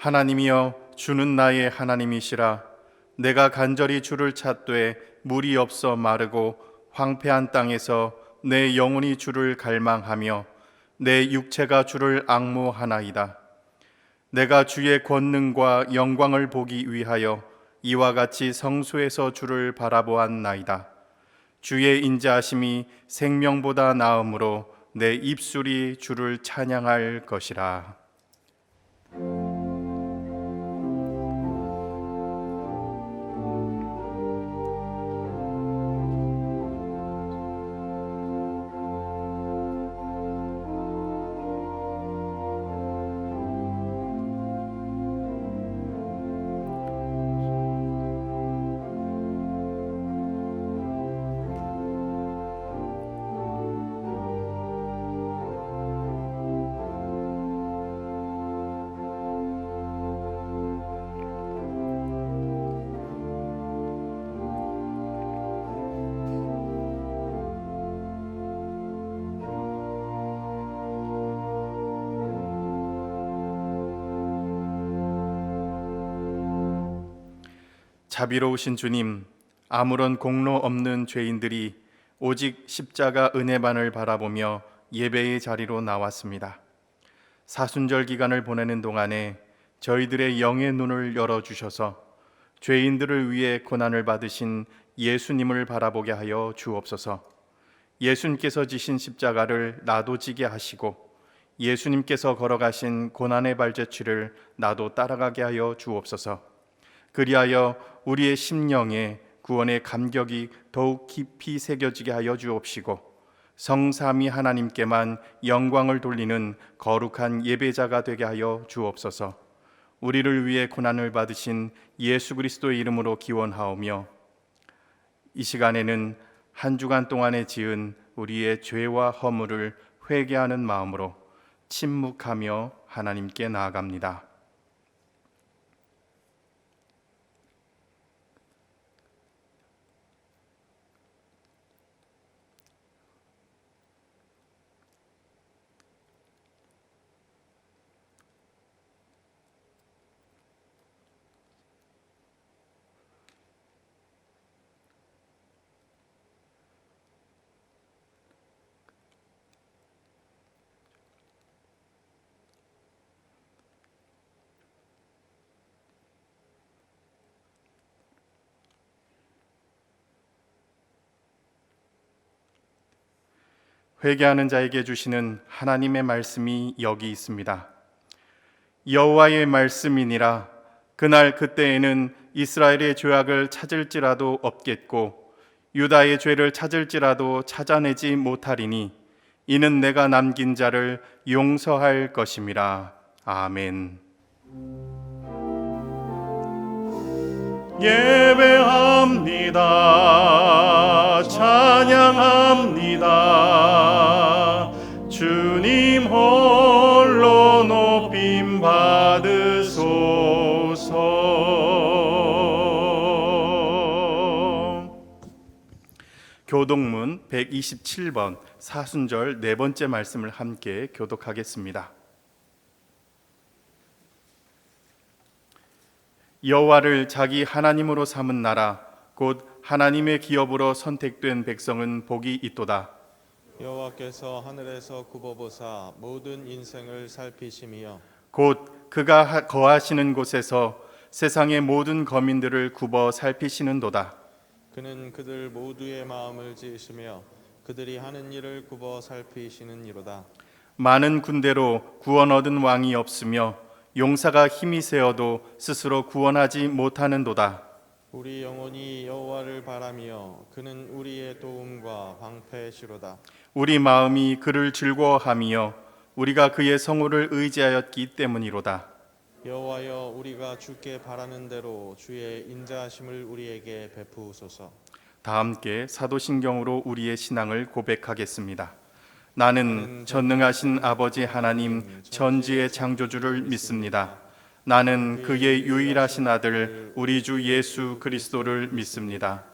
하나님이여, 주는 나의 하나님이시라. 내가 간절히 주를 찾되 물이 없어 마르고 황폐한 땅에서 내 영혼이 주를 갈망하며 내 육체가 주를 앙모하나이다. 내가 주의 권능과 영광을 보기 위하여 이와 같이 성소에서 주를 바라보았나이다. 주의 인자하심이 생명보다 나음으로 내 입술이 주를 찬양할 것이라. 자비로우신 주님, 아무런 공로 없는 죄인들이 오직 십자가 은혜만을 바라보며 예배의 자리로 나왔습니다. 사순절 기간을 보내는 동안에 저희들의 영의 눈을 열어주셔서 죄인들을 위해 고난을 받으신 예수님을 바라보게 하여 주옵소서. 예수님께서 지신 십자가를 나도 지게 하시고 예수님께서 걸어가신 고난의 발자취를 나도 따라가게 하여 주옵소서. 그리하여 우리의 심령에 구원의 감격이 더욱 깊이 새겨지게 하여 주옵시고 성삼위 하나님께만 영광을 돌리는 거룩한 예배자가 되게 하여 주옵소서. 우리를 위해 고난을 받으신 예수 그리스도의 이름으로 기원하오며 이 시간에는 한 주간 동안에 지은 우리의 죄와 허물을 회개하는 마음으로 침묵하며 하나님께 나아갑니다. 회개하는 자에게 주시는 하나님의 말씀이 여기 있습니다. 여호와의 말씀이니라. 그날 그때에는 이스라엘의 죄악을 찾을지라도 없겠고 유다의 죄를 찾을지라도 찾아내지 못하리니 이는 내가 남긴 자를 용서할 것임이라. 아멘. 예배합니다. 찬양합니다. 주님 홀로 높임 받으소서. 교독문 127번 사순절 네 번째 말씀을 함께 교독하겠습니다. 여호와를 자기 하나님으로 삼은 나라 곧 하나님의 기업으로 선택된 백성은 복이 있도다. 여호와께서 하늘에서 굽어보사 모든 인생을 살피심이여 곧 그가 거하시는 곳에서 세상의 모든 거민들을 굽어 살피시는도다. 그는 그들 모두의 마음을 지으시며 그들이 하는 일을 굽어 살피시는 이로다. 많은 군대로 구원 얻은 왕이 없으며 용사가 힘이 세어도 스스로 구원하지 못하는도다. 우리 영혼이 여호와를 바라며 그는 우리의 도움과 방패시로다. 우리 마음이 그를 즐거워하며 우리가 그의 성호를 의지하였기 때문이로다. 여호와여, 우리가 주께 바라는 대로 주의 인자하심을 우리에게 베푸소서. 다 함께 사도신경으로 우리의 신앙을 고백하겠습니다. 나는 전능하신 아버지 하나님 전지의 창조주를 믿습니다. 나는 그의 유일하신 아들 우리 주 예수 그리스도를 믿습니다.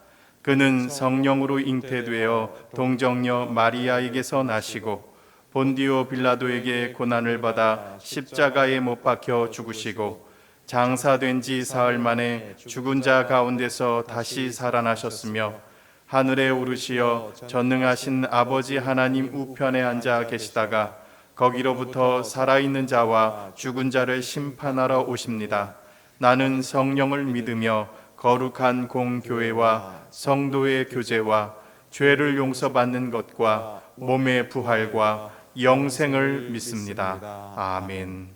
그는 성령으로 잉태되어 동정녀 마리아에게서 나시고 본디오 빌라도에게 고난을 받아 십자가에 못 박혀 죽으시고 장사된 지 사흘 만에 죽은 자 가운데서 다시 살아나셨으며 하늘에 오르시어 전능하신 아버지 하나님 우편에 앉아 계시다가 거기로부터 살아있는 자와 죽은 자를 심판하러 오십니다. 나는 성령을 믿으며 거룩한 공교회와 성도의 교제와 죄를 용서받는 것과 몸의 부활과 영생을 믿습니다. 아멘.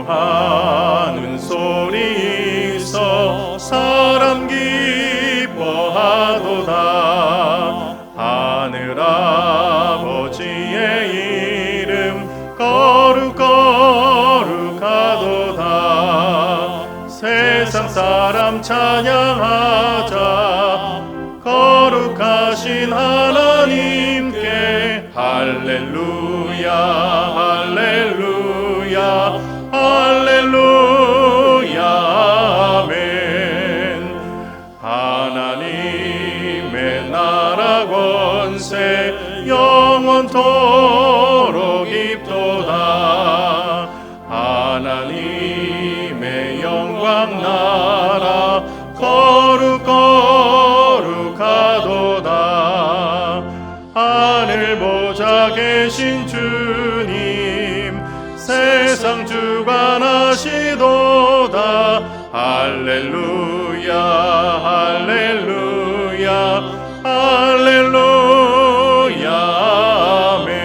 찬송하는 소리 있어 사람 기뻐하도다. 하늘 아버지의 이름 거룩하도다. 세상 사람 찬양하자. 거룩하신 하나님께 할렐루야 할렐루야 할렐루야 아멘. 하나님의 나라 권세 영원토록 입도다. 하나님의 영광 나라 거룩하도다. 하늘 보좌 계신 주님 세상 주관하시도다. 할렐루야 할렐루야 할렐루야 아멘.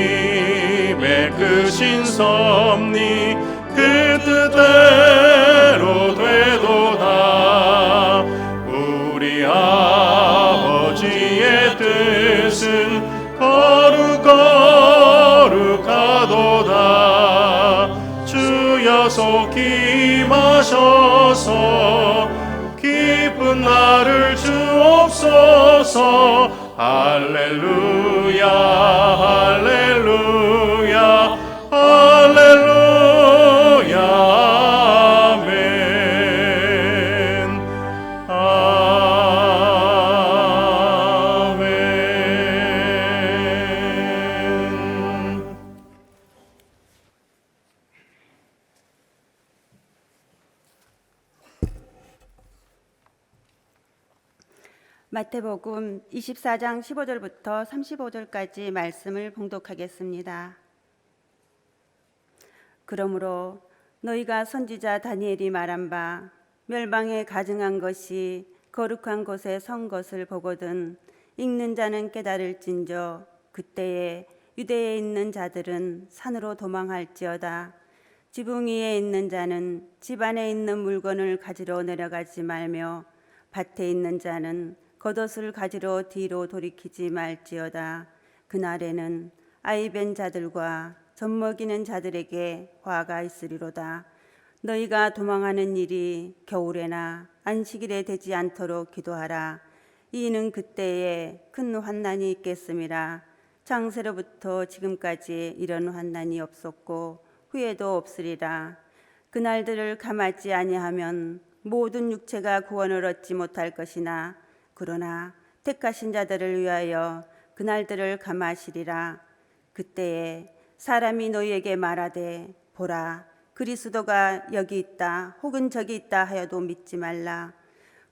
하나님의 크신 섭리 그 뜻대로 되도다. 우리 아버지의 뜻은 거룩하도다. 주여 속히 임하셔서 기쁜 날을 주옵소서. 할렐루야 할렐루야 할렐루야 아멘 아멘. 마태복음 24장 15절부터 35절까지 말씀을 봉독하겠습니다. 그러므로 너희가 선지자 다니엘이 말한 바 멸망에 가증한 것이 거룩한 곳에 선 것을 보거든 읽는 자는 깨달을진저 그때에 유대에 있는 자들은 산으로 도망할지어다. 지붕 위에 있는 자는 집 안에 있는 물건을 가지러 내려가지 말며 밭에 있는 자는 겉옷을 가지러 뒤로 돌이키지 말지어다. 그날에는 아이 뵌 자들과 젖먹이는 자들에게 화가 있으리로다. 너희가 도망하는 일이 겨울에나 안식일에 되지 않도록 기도하라. 이는 그때에 큰 환난이 있겠음이라. 창세로부터 지금까지 이런 환난이 없었고 후에도 없으리라. 그날들을 감하지 아니하면 모든 육체가 구원을 얻지 못할 것이나 그러나 택하신 자들을 위하여 그날들을 감하시리라. 그때에 사람이 너희에게 말하되 보라 그리스도가 여기 있다 혹은 저기 있다 하여도 믿지 말라.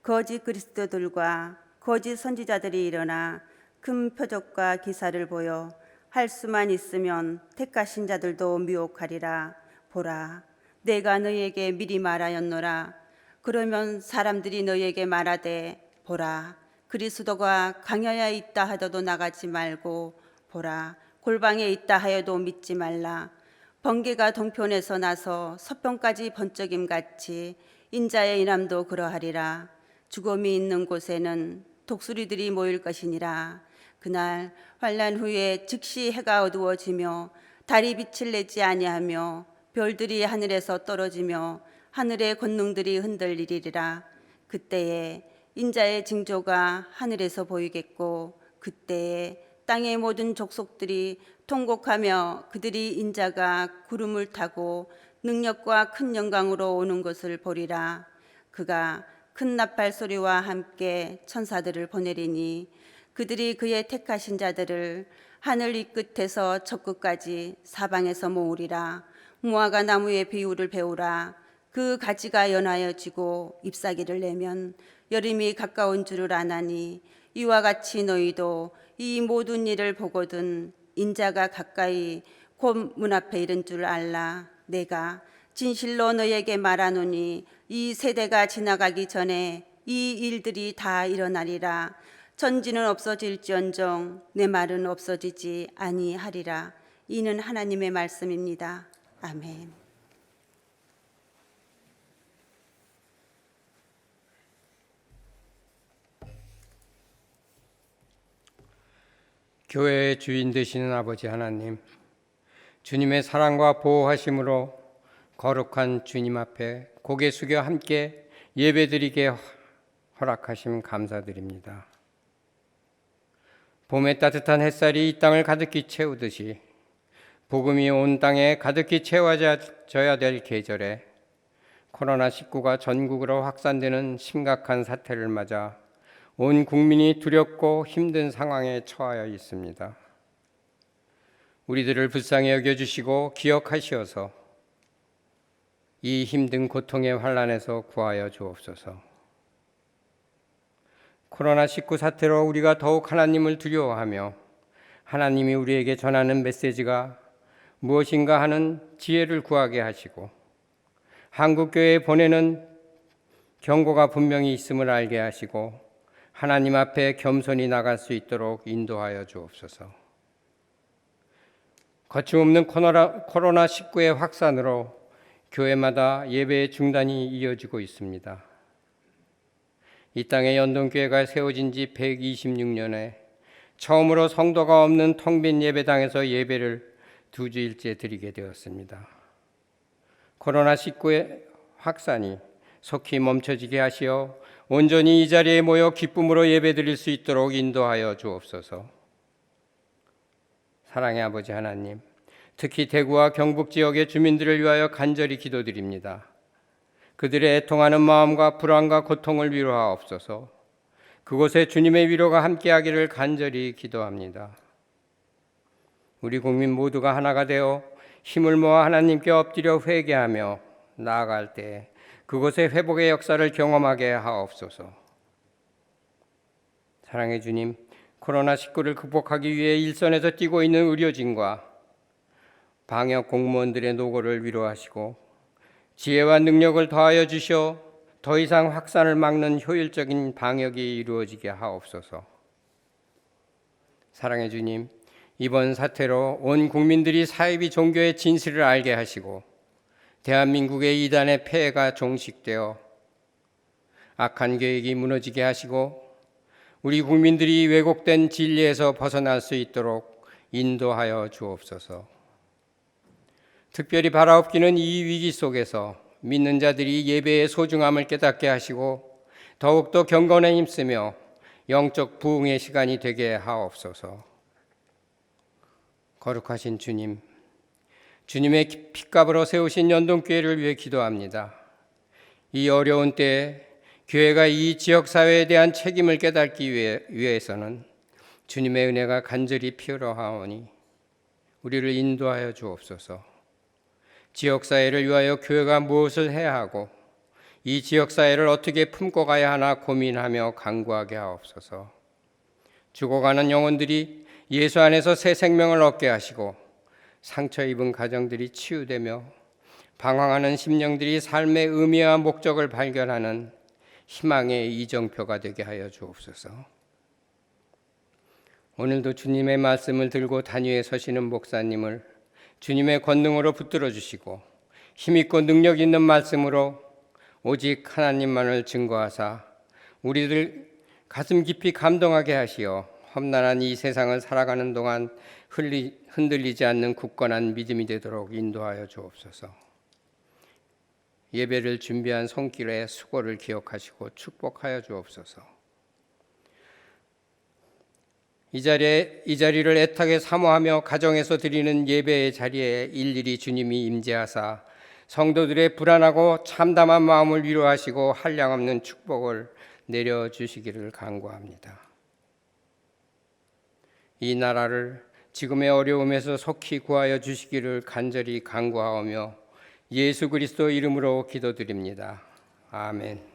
거짓 그리스도들과 거짓 선지자들이 일어나 큰 표적과 기사를 보여 할 수만 있으면 택하신 자들도 미혹하리라. 보라 내가 너희에게 미리 말하였노라. 그러면 사람들이 너희에게 말하되 보라 그리스도가 광야에 있다 하여도 나가지 말고 보라 골방에 있다 하여도 믿지 말라. 번개가 동편에서 나서 서편까지 번쩍임같이 인자의 인함도 그러하리라. 죽음이 있는 곳에는 독수리들이 모일 것이니라. 그날 환란 후에 즉시 해가 어두워지며 달이 빛을 내지 아니하며 별들이 하늘에서 떨어지며 하늘의 권능들이 흔들리리라. 그때에 인자의 징조가 하늘에서 보이겠고 그때에 땅의 모든 족속들이 통곡하며 그들이 인자가 구름을 타고 능력과 큰 영광으로 오는 것을 보리라. 그가 큰 나팔 소리와 함께 천사들을 보내리니 그들이 그의 택하신 자들을 하늘 이 끝에서 저 끝까지 사방에서 모으리라. 무화과 나무의 비유를 배우라. 그 가지가 연하여지고 잎사귀를 내면 여름이 가까운 줄을 아나니 이와 같이 너희도 이 모든 일을 보거든 인자가 가까이 곧 문 앞에 이른 줄 알라. 내가 진실로 너희에게 말하노니 이 세대가 지나가기 전에 이 일들이 다 일어나리라. 천지는 없어질지언정 내 말은 없어지지 아니하리라. 이는 하나님의 말씀입니다. 아멘. 교회의 주인 되시는 아버지 하나님, 주님의 사랑과 보호하심으로 거룩한 주님 앞에 고개 숙여 함께 예배드리게 허락하심 감사드립니다. 봄의 따뜻한 햇살이 이 땅을 가득히 채우듯이 복음이 온 땅에 가득히 채워져야 될 계절에 코로나19가 전국으로 확산되는 심각한 사태를 맞아 온 국민이 두렵고 힘든 상황에 처하여 있습니다. 우리들을 불쌍히 여겨주시고 기억하시어서 이 힘든 고통의 환난에서 구하여 주옵소서. 코로나19 사태로 우리가 더욱 하나님을 두려워하며 하나님이 우리에게 전하는 메시지가 무엇인가 하는 지혜를 구하게 하시고 한국교회에 보내는 경고가 분명히 있음을 알게 하시고 하나님 앞에 겸손히 나갈 수 있도록 인도하여 주옵소서. 거침없는 코로나19의 확산으로 교회마다 예배의 중단이 이어지고 있습니다. 이 땅에 연동교회가 세워진 지 126년에 처음으로 성도가 없는 텅 빈 예배당에서 예배를 2주일째 드리게 되었습니다. 코로나19의 확산이 속히 멈춰지게 하시어 온전히 이 자리에 모여 기쁨으로 예배드릴 수 있도록 인도하여 주옵소서. 사랑의 아버지 하나님, 특히 대구와 경북 지역의 주민들을 위하여 간절히 기도드립니다. 그들의 애통하는 마음과 불안과 고통을 위로하옵소서. 그곳에 주님의 위로가 함께하기를 간절히 기도합니다. 우리 국민 모두가 하나가 되어 힘을 모아 하나님께 엎드려 회개하며 나아갈 때 그곳에 회복의 역사를 경험하게 하옵소서. 사랑의 주님, 코로나19를 극복하기 위해 일선에서 뛰고 있는 의료진과 방역 공무원들의 노고를 위로하시고 지혜와 능력을 더하여 주셔 더 이상 확산을 막는 효율적인 방역이 이루어지게 하옵소서. 사랑의 주님, 이번 사태로 온 국민들이 사이비 종교의 진실을 알게 하시고 대한민국의 이단의 폐해가 종식되어 악한 계획이 무너지게 하시고 우리 국민들이 왜곡된 진리에서 벗어날 수 있도록 인도하여 주옵소서. 특별히 바라옵기는 이 위기 속에서 믿는 자들이 예배의 소중함을 깨닫게 하시고 더욱더 경건에 힘쓰며 영적 부흥의 시간이 되게 하옵소서. 거룩하신 주님, 주님의 핏값으로 세우신 연동교회를 위해 기도합니다. 이 어려운 때에 교회가 이 지역사회에 대한 책임을 깨닫기 위해서는 주님의 은혜가 간절히 필요하오니 우리를 인도하여 주옵소서. 지역사회를 위하여 교회가 무엇을 해야 하고 이 지역사회를 어떻게 품고 가야 하나 고민하며 간구하게 하옵소서. 죽어가는 영혼들이 예수 안에서 새 생명을 얻게 하시고 상처 입은 가정들이 치유되며 방황하는 심령들이 삶의 의미와 목적을 발견하는 희망의 이정표가 되게 하여 주옵소서. 오늘도 주님의 말씀을 들고 단위에 서시는 목사님을 주님의 권능으로 붙들어 주시고 힘있고 능력 있는 말씀으로 오직 하나님만을 증거하사 우리들 가슴 깊이 감동하게 하시어 험난한 이 세상을 살아가는 동안 흔들리지 않는 굳건한 믿음이 되도록 인도하여 주옵소서. 예배를 준비한 손길의 수고를 기억하시고 축복하여 주옵소서. 이 자리를 애타게 사모하며 가정에서 드리는 예배의 자리에 일일이 주님이 임재하사 성도들의 불안하고 참담한 마음을 위로하시고 한량없는 축복을 내려주시기를 간구합니다. 이 나라를 지금의 어려움에서 속히 구하여 주시기를 간절히 간구하오며 예수 그리스도 이름으로 기도드립니다. 아멘.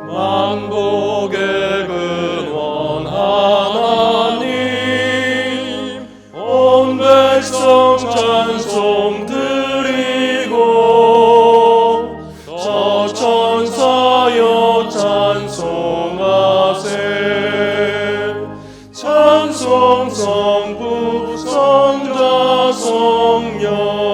만국의 근원 하나님, 온 백성 찬송 드리고 저 천사여 찬송하세. 찬송 성부 성자 성령.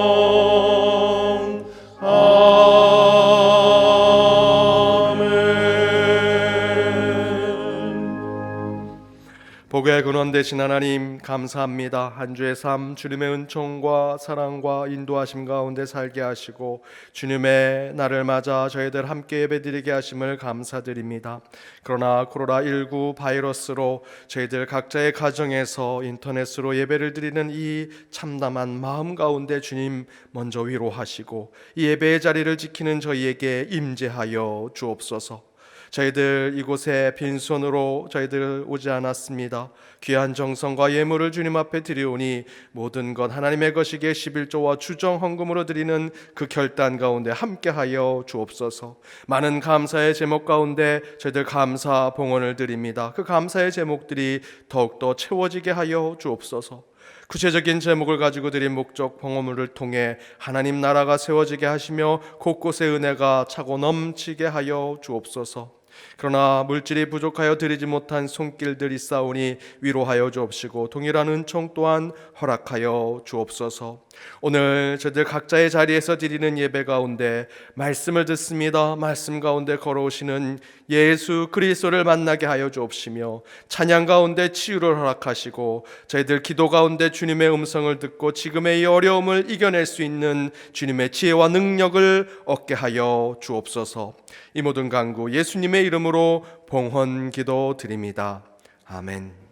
복의 근원 되신 하나님, 감사합니다. 한 주의 삶 주님의 은총과 사랑과 인도하심 가운데 살게 하시고 주님의 날을 맞아 저희들 함께 예배드리게 하심을 감사드립니다. 그러나 코로나19 바이러스로 저희들 각자의 가정에서 인터넷으로 예배를 드리는 이 참담한 마음 가운데 주님 먼저 위로하시고 이 예배의 자리를 지키는 저희에게 임재하여 주옵소서. 저희들 이곳에 빈손으로 저희들 오지 않았습니다. 귀한 정성과 예물을 주님 앞에 드리오니 모든 것 하나님의 것이기에 11조와 주정 헌금으로 드리는 그 결단 가운데 함께하여 주옵소서. 많은 감사의 제목 가운데 저희들 감사 봉헌을 드립니다. 그 감사의 제목들이 더욱더 채워지게 하여 주옵소서. 구체적인 제목을 가지고 드린 목적 봉헌물을 통해 하나님 나라가 세워지게 하시며 곳곳에 은혜가 차고 넘치게 하여 주옵소서. 그러나 물질이 부족하여 드리지 못한 손길들이 있사오니 위로하여 주옵시고 동일한 은총 또한 허락하여 주옵소서. 오늘 저희들 각자의 자리에서 드리는 예배 가운데 말씀을 듣습니다. 말씀 가운데 걸어오시는 예수 그리스도를 만나게 하여 주옵시며 찬양 가운데 치유를 허락하시고 저희들 기도 가운데 주님의 음성을 듣고 지금의 이 어려움을 이겨낼 수 있는 주님의 지혜와 능력을 얻게 하여 주옵소서. 이 모든 간구 예수님의 이름으로 봉헌 기도 드립니다. 아멘.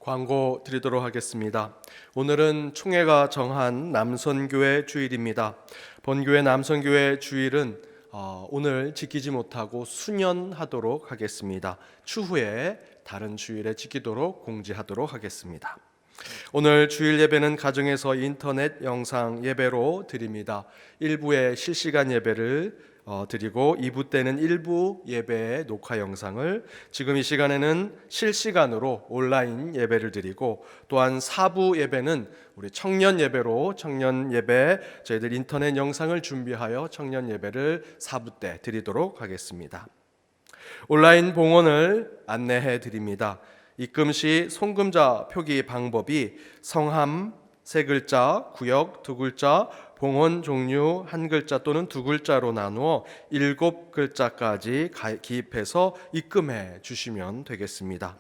광고 드리도록 하겠습니다. 오늘은 총회가 정한 남선교회 주일입니다. 본교회 남선교회 주일은 오늘 지키지 못하고 수년하도록 하겠습니다. 추후에 다른 주일에 지키도록 공지하도록 하겠습니다. 오늘 주일 예배는 가정에서 인터넷 영상 예배로 드립니다. 1부에 실시간 예배를 드리고 2부 때는 일부 예배의 녹화 영상을, 지금 이 시간에는 실시간으로 온라인 예배를 드리고, 또한 4부 예배는 우리 청년 예배로, 청년 예배 저희들 인터넷 영상을 준비하여 청년 예배를 4부 때 드리도록 하겠습니다. 온라인 봉헌을 안내해 드립니다. 입금 시 송금자 표기 방법이 성함 3글자, 구역 2글자, 봉헌 종류 1글자 또는 2글자로 나누어 7글자까지 기입해서 입금해 주시면 되겠습니다.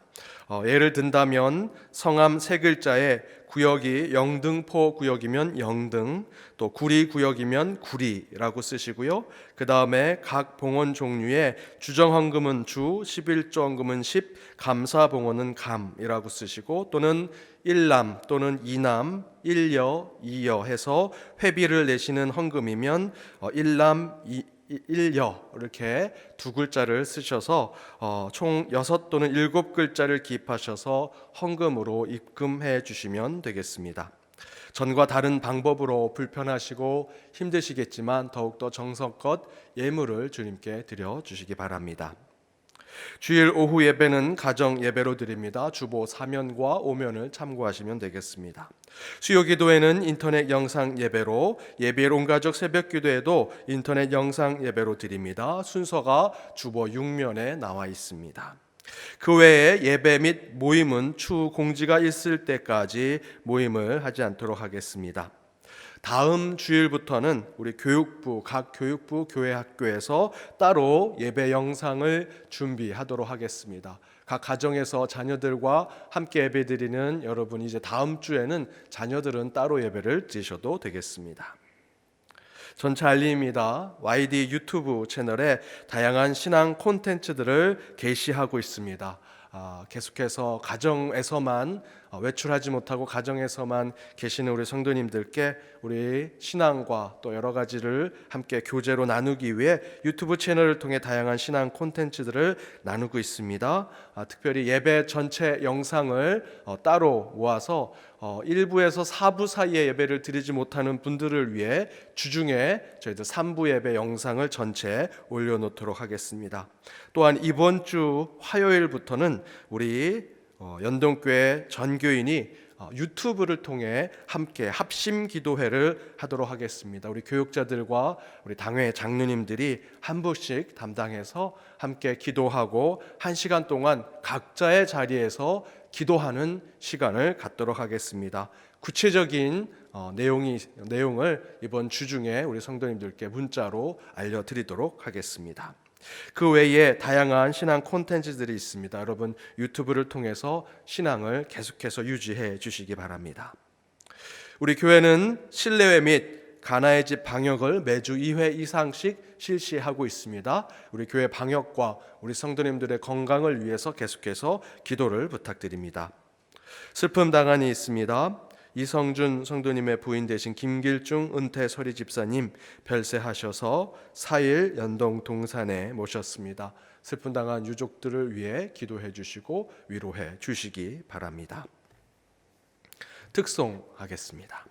예를 든다면 성함 3글자에 구역이 영등포 구역이면 영등, 또 구리 구역이면 구리라고 쓰시고요. 그 다음에 각 봉헌 종류에 주정헌금은 주, 11조 헌금은 10, 감사봉헌은 감이라고 쓰시고, 또는 1남 또는 2남, 1여, 2여 해서 회비를 내시는 헌금이면 1남, 1여 이렇게 2글자를 쓰셔서 총 6 또는 7글자를 기입하셔서 헌금으로 입금해 주시면 되겠습니다. 전과 다른 방법으로 불편하시고 힘드시겠지만 더욱더 정성껏 예물을 주님께 드려 주시기 바랍니다. 주일 오후 예배는 가정 예배로 드립니다. 주보 사면과 오면을 참고하시면 되겠습니다. 수요 기도회는 인터넷 영상 예배로, 예비일 온 가족 새벽 기도회도 인터넷 영상 예배로 드립니다. 순서가 주보 6면에 나와 있습니다. 그 외에 예배 및 모임은 추후 공지가 있을 때까지 모임을 하지 않도록 하겠습니다. 다음 주일부터는 우리 교육부, 각 교육부 교회 학교에서 따로 예배 영상을 준비하도록 하겠습니다. 각 가정에서 자녀들과 함께 예배드리는 여러분, 이제 다음 주에는 자녀들은 따로 예배를 드셔도 되겠습니다. 전체 알림입니다. YD 유튜브 채널에 다양한 신앙 콘텐츠들을 게시하고 있습니다. 계속해서 가정에서만 외출하지 못하고 가정에서만 계시는 우리 성도님들께 우리 신앙과 또 여러 가지를 함께 교제로 나누기 위해 유튜브 채널을 통해 다양한 신앙 콘텐츠들을 나누고 있습니다. 특별히 예배 전체 영상을 따로 모아서 1부에서 4부 사이에 예배를 드리지 못하는 분들을 위해 주중에 저희들 3부 예배 영상을 전체 올려놓도록 하겠습니다. 또한 이번 주 화요일부터는 우리 연동교회 전교인이 유튜브를 통해 함께 합심 기도회를 하도록 하겠습니다. 우리 교육자들과 우리 당회 장로님들이 한 분씩 담당해서 함께 기도하고 1시간 동안 각자의 자리에서 기도하는 시간을 갖도록 하겠습니다. 구체적인 내용을 이번 주중에 우리 성도님들께 문자로 알려드리도록 하겠습니다. 그 외에 다양한 신앙 콘텐츠들이 있습니다. 여러분 유튜브를 통해서 신앙을 계속해서 유지해 주시기 바랍니다. 우리 교회는 실내외 및 가나의 집 방역을 매주 2회 이상씩 실시하고 있습니다. 우리 교회 방역과 우리 성도님들의 건강을 위해서 계속해서 기도를 부탁드립니다. 슬픔 당한이 있습니다. 이성준 성도님의 부인 되신 김길중 은퇴 서리 집사님 별세하셔서 4일 연동 동산에 모셨습니다. 슬픔 당한 유족들을 위해 기도해 주시고 위로해 주시기 바랍니다. 특송하겠습니다.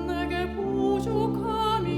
내게 부족함이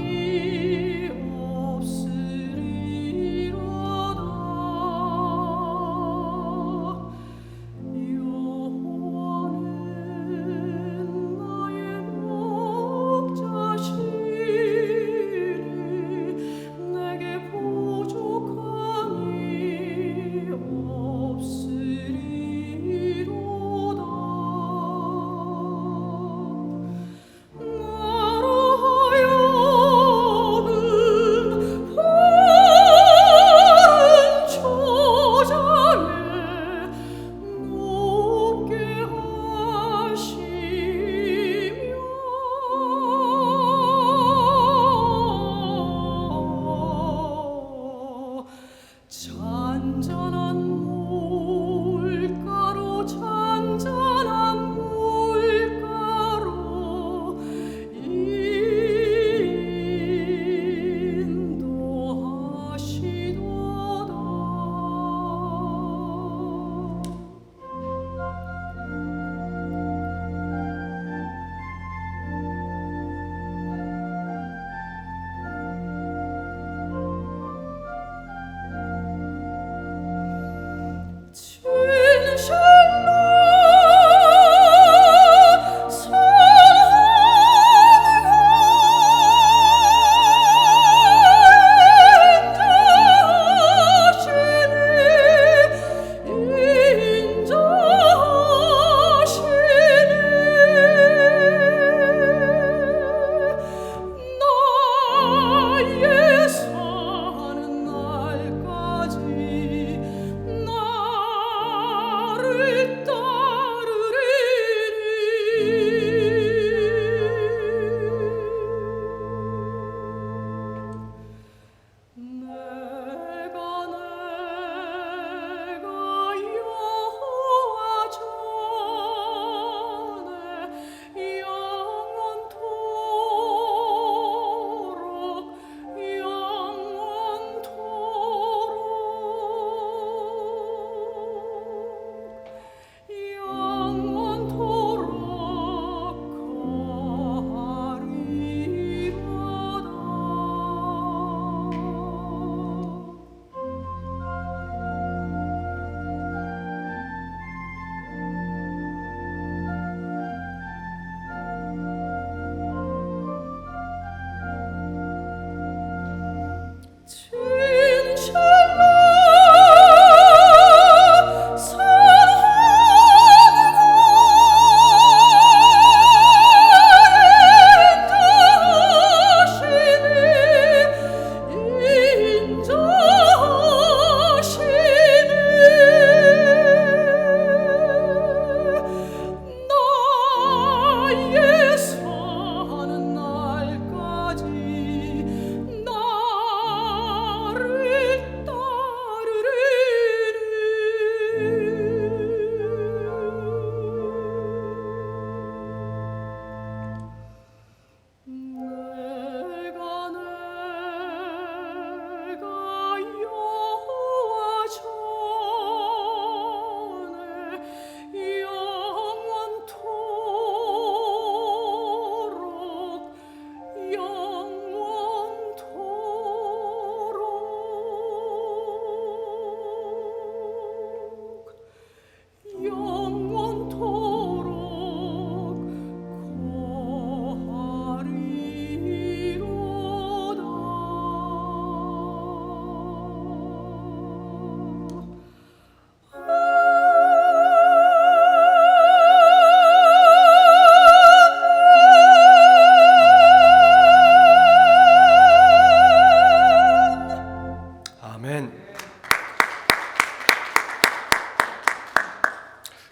아멘.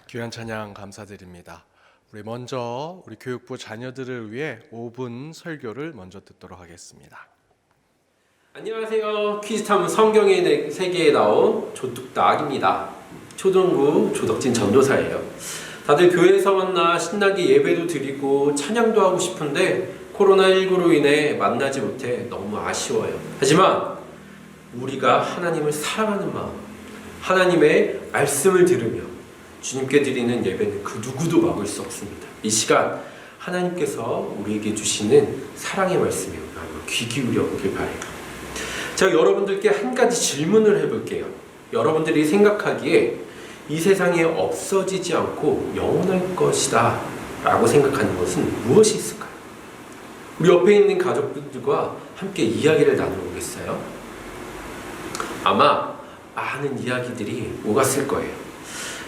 귀한 찬양 감사드립니다. 우리 먼저 우리 교육부 자녀들을 위해 5분 설교를 먼저 듣도록 하겠습니다. 안녕하세요. 퀴즈탐은 성경의 세계에 나온 조뚝딱입니다. 초등부 조덕진 전도사예요. 다들 교회에서 만나 신나게 예배도 드리고 찬양도 하고 싶은데 코로나19로 인해 만나지 못해 너무 아쉬워요. 하지만 우리가 하나님을 사랑하는 마음, 하나님의 말씀을 들으며 주님께 드리는 예배는 그 누구도 막을 수 없습니다. 이 시간 하나님께서 우리에게 주시는 사랑의 말씀에 귀 기울여 보길 바라요. 제가 여러분들께 한 가지 질문을 해볼게요. 여러분들이 생각하기에 이 세상에 없어지지 않고 영원할 것이다 라고 생각하는 것은 무엇이 있을까요? 우리 옆에 있는 가족들과 함께 이야기를 나눠보겠어요? 아마 많은 이야기들이 오갔을 거예요.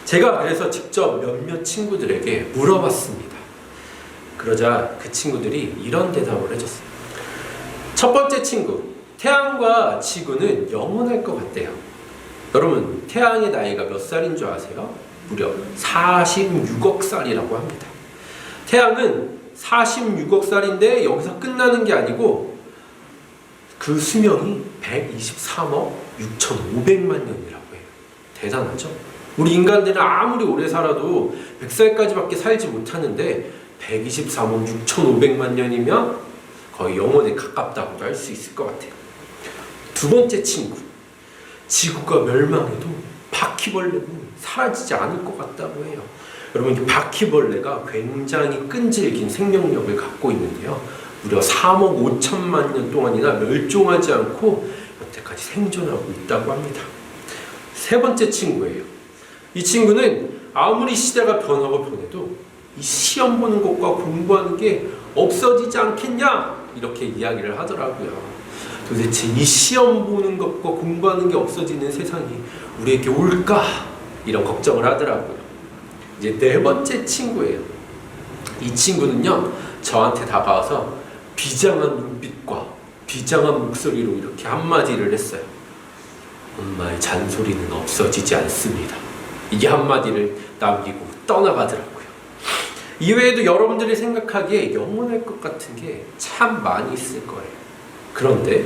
제가 그래서 직접 몇몇 친구들에게 물어봤습니다. 그러자 그 친구들이 이런 대답을 해줬어요. 첫 번째 친구, 태양과 지구는 영원할 것 같대요. 여러분, 태양의 나이가 몇 살인 줄 아세요? 무려 46억 살이라고 합니다. 태양은 46억 살인데 여기서 끝나는 게 아니고 그 수명이 123억 6,500만 년이라고 해요. 대단하죠? 우리 인간들은 아무리 오래 살아도 100살까지밖에 살지 못하는데 123억 6,500만 년이면 거의 영원에 가깝다고도 할 수 있을 것 같아요. 두 번째 친구, 지구가 멸망해도 바퀴벌레는 사라지지 않을 것 같다고 해요. 여러분, 이 바퀴벌레가 굉장히 끈질긴 생명력을 갖고 있는데요. 무려 3억 5천만 년 동안이나 멸종하지 않고 여태까지 생존하고 있다고 합니다. 세 번째 친구예요. 이 친구는 아무리 시대가 변하고 변해도 이 시험 보는 것과 공부하는 게 없어지지 않겠냐? 이렇게 이야기를 하더라고요. 도대체 이 시험 보는 것과 공부하는 게 없어지는 세상이 우리에게 올까? 이런 걱정을 하더라고요. 이제 네 번째 친구예요. 이 친구는요, 저한테 다가와서 비장한 눈빛과 비장한 목소리로 이렇게 한마디를 했어요. 엄마의 잔소리는 없어지지 않습니다. 이게 한마디를 남기고 떠나가더라고요. 이외에도 여러분들이 생각하기에 영원할 것 같은 게 참 많이 있을 거예요. 그런데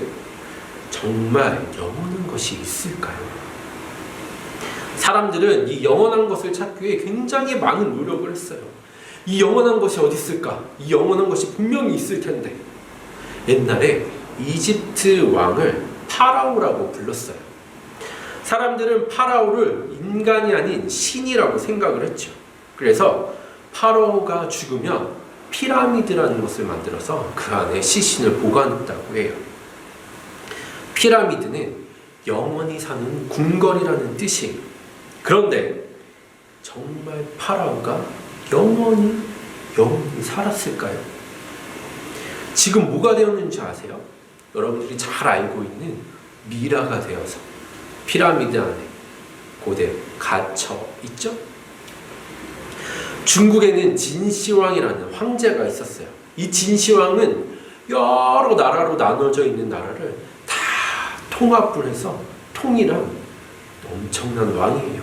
정말 영원한 것이 있을까요? 사람들은 이 영원한 것을 찾기 위해 굉장히 많은 노력을 했어요. 이 영원한 것이 어디 있을까? 이 영원한 것이 분명히 있을 텐데. 옛날에 이집트 왕을 파라오라고 불렀어요. 사람들은 파라오를 인간이 아닌 신이라고 생각을 했죠. 그래서 파라오가 죽으면 피라미드라는 것을 만들어서 그 안에 시신을 보관했다고 해요. 피라미드는 영원히 사는 궁궐이라는 뜻이에요. 그런데 정말 파라오가 영원히 살았을까요? 지금 뭐가 되었는지 아세요? 여러분들이 잘 알고 있는 미라가 되어서 피라미드 안에 고대 갇혀 있죠? 중국에는 진시황이라는 황제가 있었어요. 이 진시황은 여러 나라로 나눠져 있는 나라를 다 통합을 해서 통일한 엄청난 왕이에요.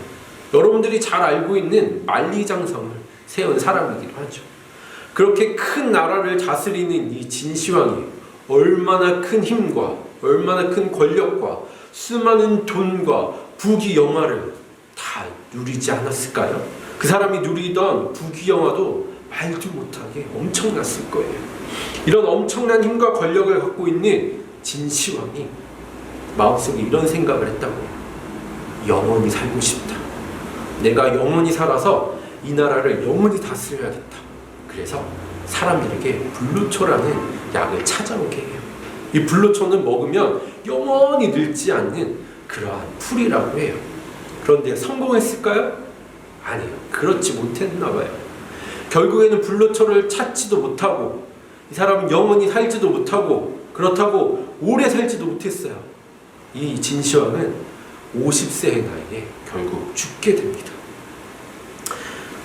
여러분들이 잘 알고 있는 만리장성을 세운 사람이기도 하죠. 그렇게 큰 나라를 다스리는 이 진시황이 얼마나 큰 힘과 얼마나 큰 권력과 수많은 돈과 부귀영화를 다 누리지 않았을까요? 그 사람이 누리던 부귀영화도 말도 못하게 엄청났을 거예요. 이런 엄청난 힘과 권력을 갖고 있는 진시황이 마음속에 이런 생각을 했다고 해요. 영원히 살고 싶다. 내가 영원히 살아서 이 나라를 영원히 다스려야겠다. 그래서 사람들에게 불로초라는 약을 찾아오게 해요. 이 불로초는 먹으면 영원히 늙지 않는 그러한 풀이라고 해요. 그런데 성공했을까요? 아니요. 그렇지 못했나 봐요. 결국에는 불로초를 찾지도 못하고 이 사람은 영원히 살지도 못하고 그렇다고 오래 살지도 못했어요. 이 진시황은 50세의 나이에 결국 죽게 됩니다.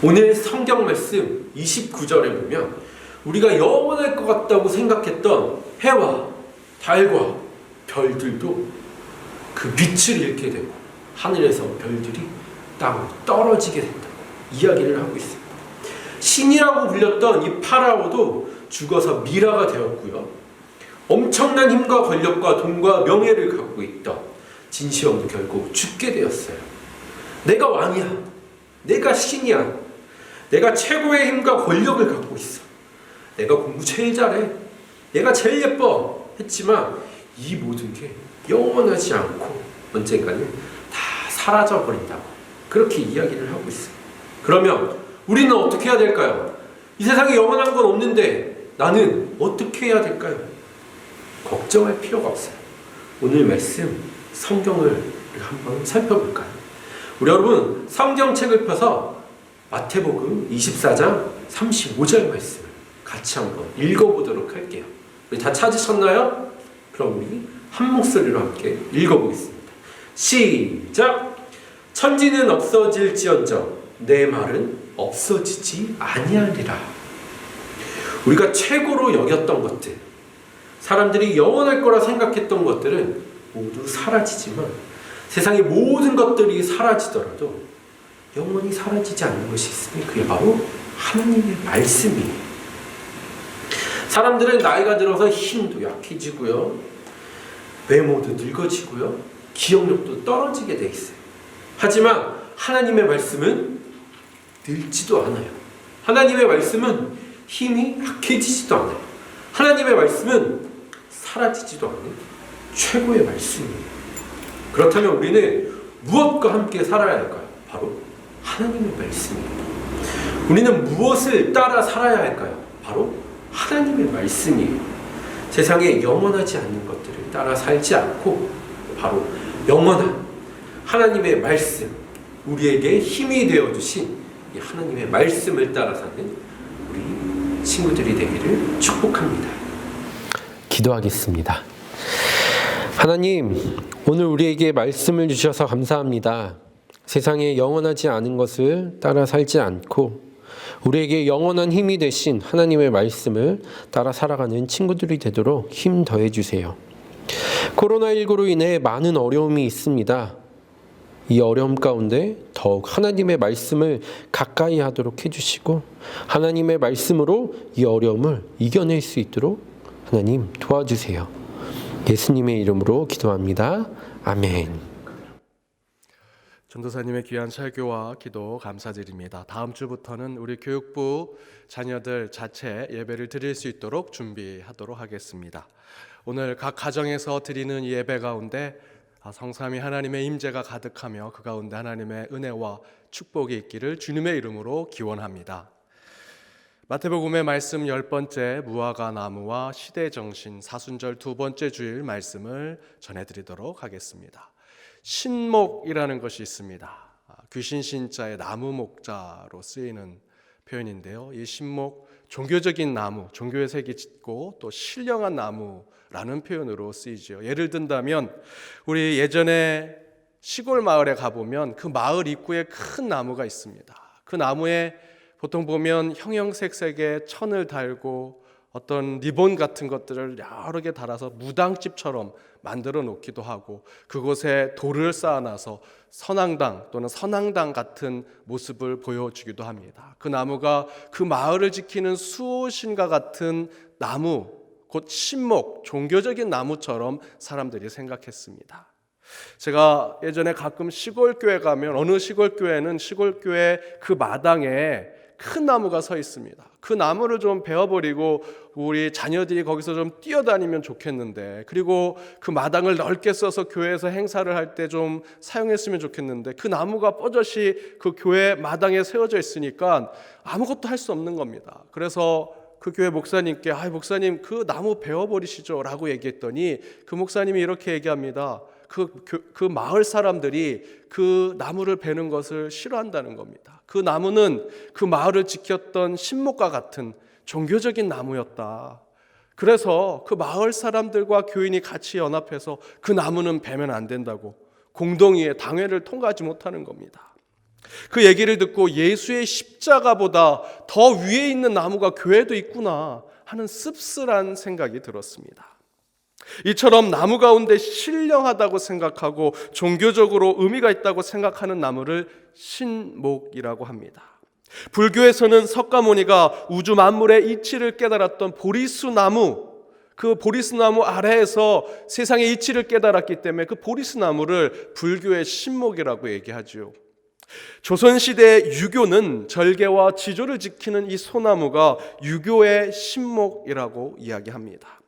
오늘 성경 말씀 29절에 보면 우리가 영원할 것 같다고 생각했던 해와 달과 별들도 그 빛을 잃게 되고 하늘에서 별들이 땅으로 떨어지게 된다고 이야기를 하고 있습니다. 신이라고 불렸던 이 파라오도 죽어서 미라가 되었고요. 엄청난 힘과 권력과 돈과 명예를 갖고 있던 진시황도 결국 죽게 되었어요. 내가 왕이야. 내가 신이야. 내가 최고의 힘과 권력을 갖고 있어. 내가 공부 제일 잘해. 내가 제일 예뻐. 했지만 이 모든 게 영원하지 않고 언젠가는 다 사라져버린다고 그렇게 이야기를 하고 있어요. 그러면 우리는 어떻게 해야 될까요? 이 세상에 영원한 건 없는데 나는 어떻게 해야 될까요? 걱정할 필요가 없어요. 오늘 말씀 성경을 한번 살펴볼까요? 우리 여러분 성경책을 펴서 마태복음 24장 35절 말씀을 같이 한번 읽어보도록 할게요. 우리 다 찾으셨나요? 그럼 우리 한 목소리로 함께 읽어보겠습니다. 시작! 천지는 없어질지언정 내 말은 없어지지 아니하리라. 우리가 최고로 여겼던 것들, 사람들이 영원할 거라 생각했던 것들은 모두 사라지지만 세상의 모든 것들이 사라지더라도 영원히 사라지지 않는 것이 있으니 그게 바로 하나님의 말씀이에요. 사람들은 나이가 들어서 힘도 약해지고요, 외모도 늙어지고요, 기억력도 떨어지게 돼 있어요. 하지만 하나님의 말씀은 늙지도 않아요. 하나님의 말씀은 힘이 약해지지도 않아요. 하나님의 말씀은 사라지지도 않는 최고의 말씀이에요. 그렇다면 우리는 무엇과 함께 살아야 할까요? 바로 하나님의 말씀입니다. 우리는 무엇을 따라 살아야 할까요? 바로 하나님의 말씀이에요. 세상에 영원하지 않는 것들을 따라 살지 않고 바로 영원한 하나님의 말씀, 우리에게 힘이 되어주신 이 하나님의 말씀을 따라 사는 우리 친구들이 되기를 축복합니다. 기도하겠습니다. 하나님, 오늘 우리에게 말씀을 주셔서 감사합니다. 세상에 영원하지 않은 것을 따라 살지 않고 우리에게 영원한 힘이 되신 하나님의 말씀을 따라 살아가는 친구들이 되도록 힘 더해 주세요. 코로나19로 인해 많은 어려움이 있습니다. 이 어려움 가운데 더욱 하나님의 말씀을 가까이 하도록 해주시고 하나님의 말씀으로 이 어려움을 이겨낼 수 있도록 하나님 도와주세요. 예수님의 이름으로 기도합니다. 아멘. 전도사님의 귀한 설교와 기도 감사드립니다. 다음 주부터는 우리 교육부 자녀들 자체 예배를 드릴 수 있도록 준비하도록 하겠습니다. 오늘 각 가정에서 드리는 예배 가운데 성삼위 하나님의 임재가 가득하며 그 가운데 하나님의 은혜와 축복이 있기를 주님의 이름으로 기원합니다. 마태복음의 말씀 10번째 무화과 나무와 시대정신 사순절 2번째 주일 말씀을 전해드리도록 하겠습니다. 신목이라는 것이 있습니다. 귀신신자의 나무 목자로 쓰이는 표현인데요. 이 신목, 종교적인 나무, 종교의 색이 짙고 또 신령한 나무라는 표현으로 쓰이죠. 예를 든다면 우리 예전에 시골 마을에 가보면 그 마을 입구에 큰 나무가 있습니다. 그 나무에 보통 보면 형형색색의 천을 달고 어떤 리본 같은 것들을 여러 개 달아서 무당집처럼 만들어 놓기도 하고 그곳에 돌을 쌓아놔서 선앙당 또는 선앙당 같은 모습을 보여주기도 합니다. 그 나무가 그 마을을 지키는 수호신과 같은 나무, 곧 신목, 종교적인 나무처럼 사람들이 생각했습니다. 제가 예전에 가끔 시골교회 가면 어느 시골교회는 시골교회 그 마당에 큰 나무가 서 있습니다. 그 나무를 좀 베어버리고 우리 자녀들이 거기서 좀 뛰어다니면 좋겠는데, 그리고 그 마당을 넓게 써서 교회에서 행사를 할 때 좀 사용했으면 좋겠는데 그 나무가 뻗어시 그 교회 마당에 세워져 있으니까 아무것도 할 수 없는 겁니다. 그래서 그 교회 목사님께 목사님 그 나무 베어버리시죠 라고 얘기했더니 그 목사님이 이렇게 얘기합니다. 그 마을 사람들이 그 나무를 베는 것을 싫어한다는 겁니다. 그 나무는 그 마을을 지켰던 신목과 같은 종교적인 나무였다. 그래서 그 마을 사람들과 교인이 같이 연합해서 그 나무는 베면 안 된다고 공동의회 당회를 통과하지 못하는 겁니다. 그 얘기를 듣고 예수의 십자가보다 더 위에 있는 나무가 교회도 있구나 하는 씁쓸한 생각이 들었습니다. 이처럼 나무 가운데 신령하다고 생각하고 종교적으로 의미가 있다고 생각하는 나무를 신목이라고 합니다. 불교에서는 석가모니가 우주 만물의 이치를 깨달았던 보리수나무, 그 보리수나무 아래에서 세상의 이치를 깨달았기 때문에 그 보리수나무를 불교의 신목이라고 얘기하죠. 조선시대의 유교는 절개와 지조를 지키는 이 소나무가 유교의 신목이라고 이야기합니다.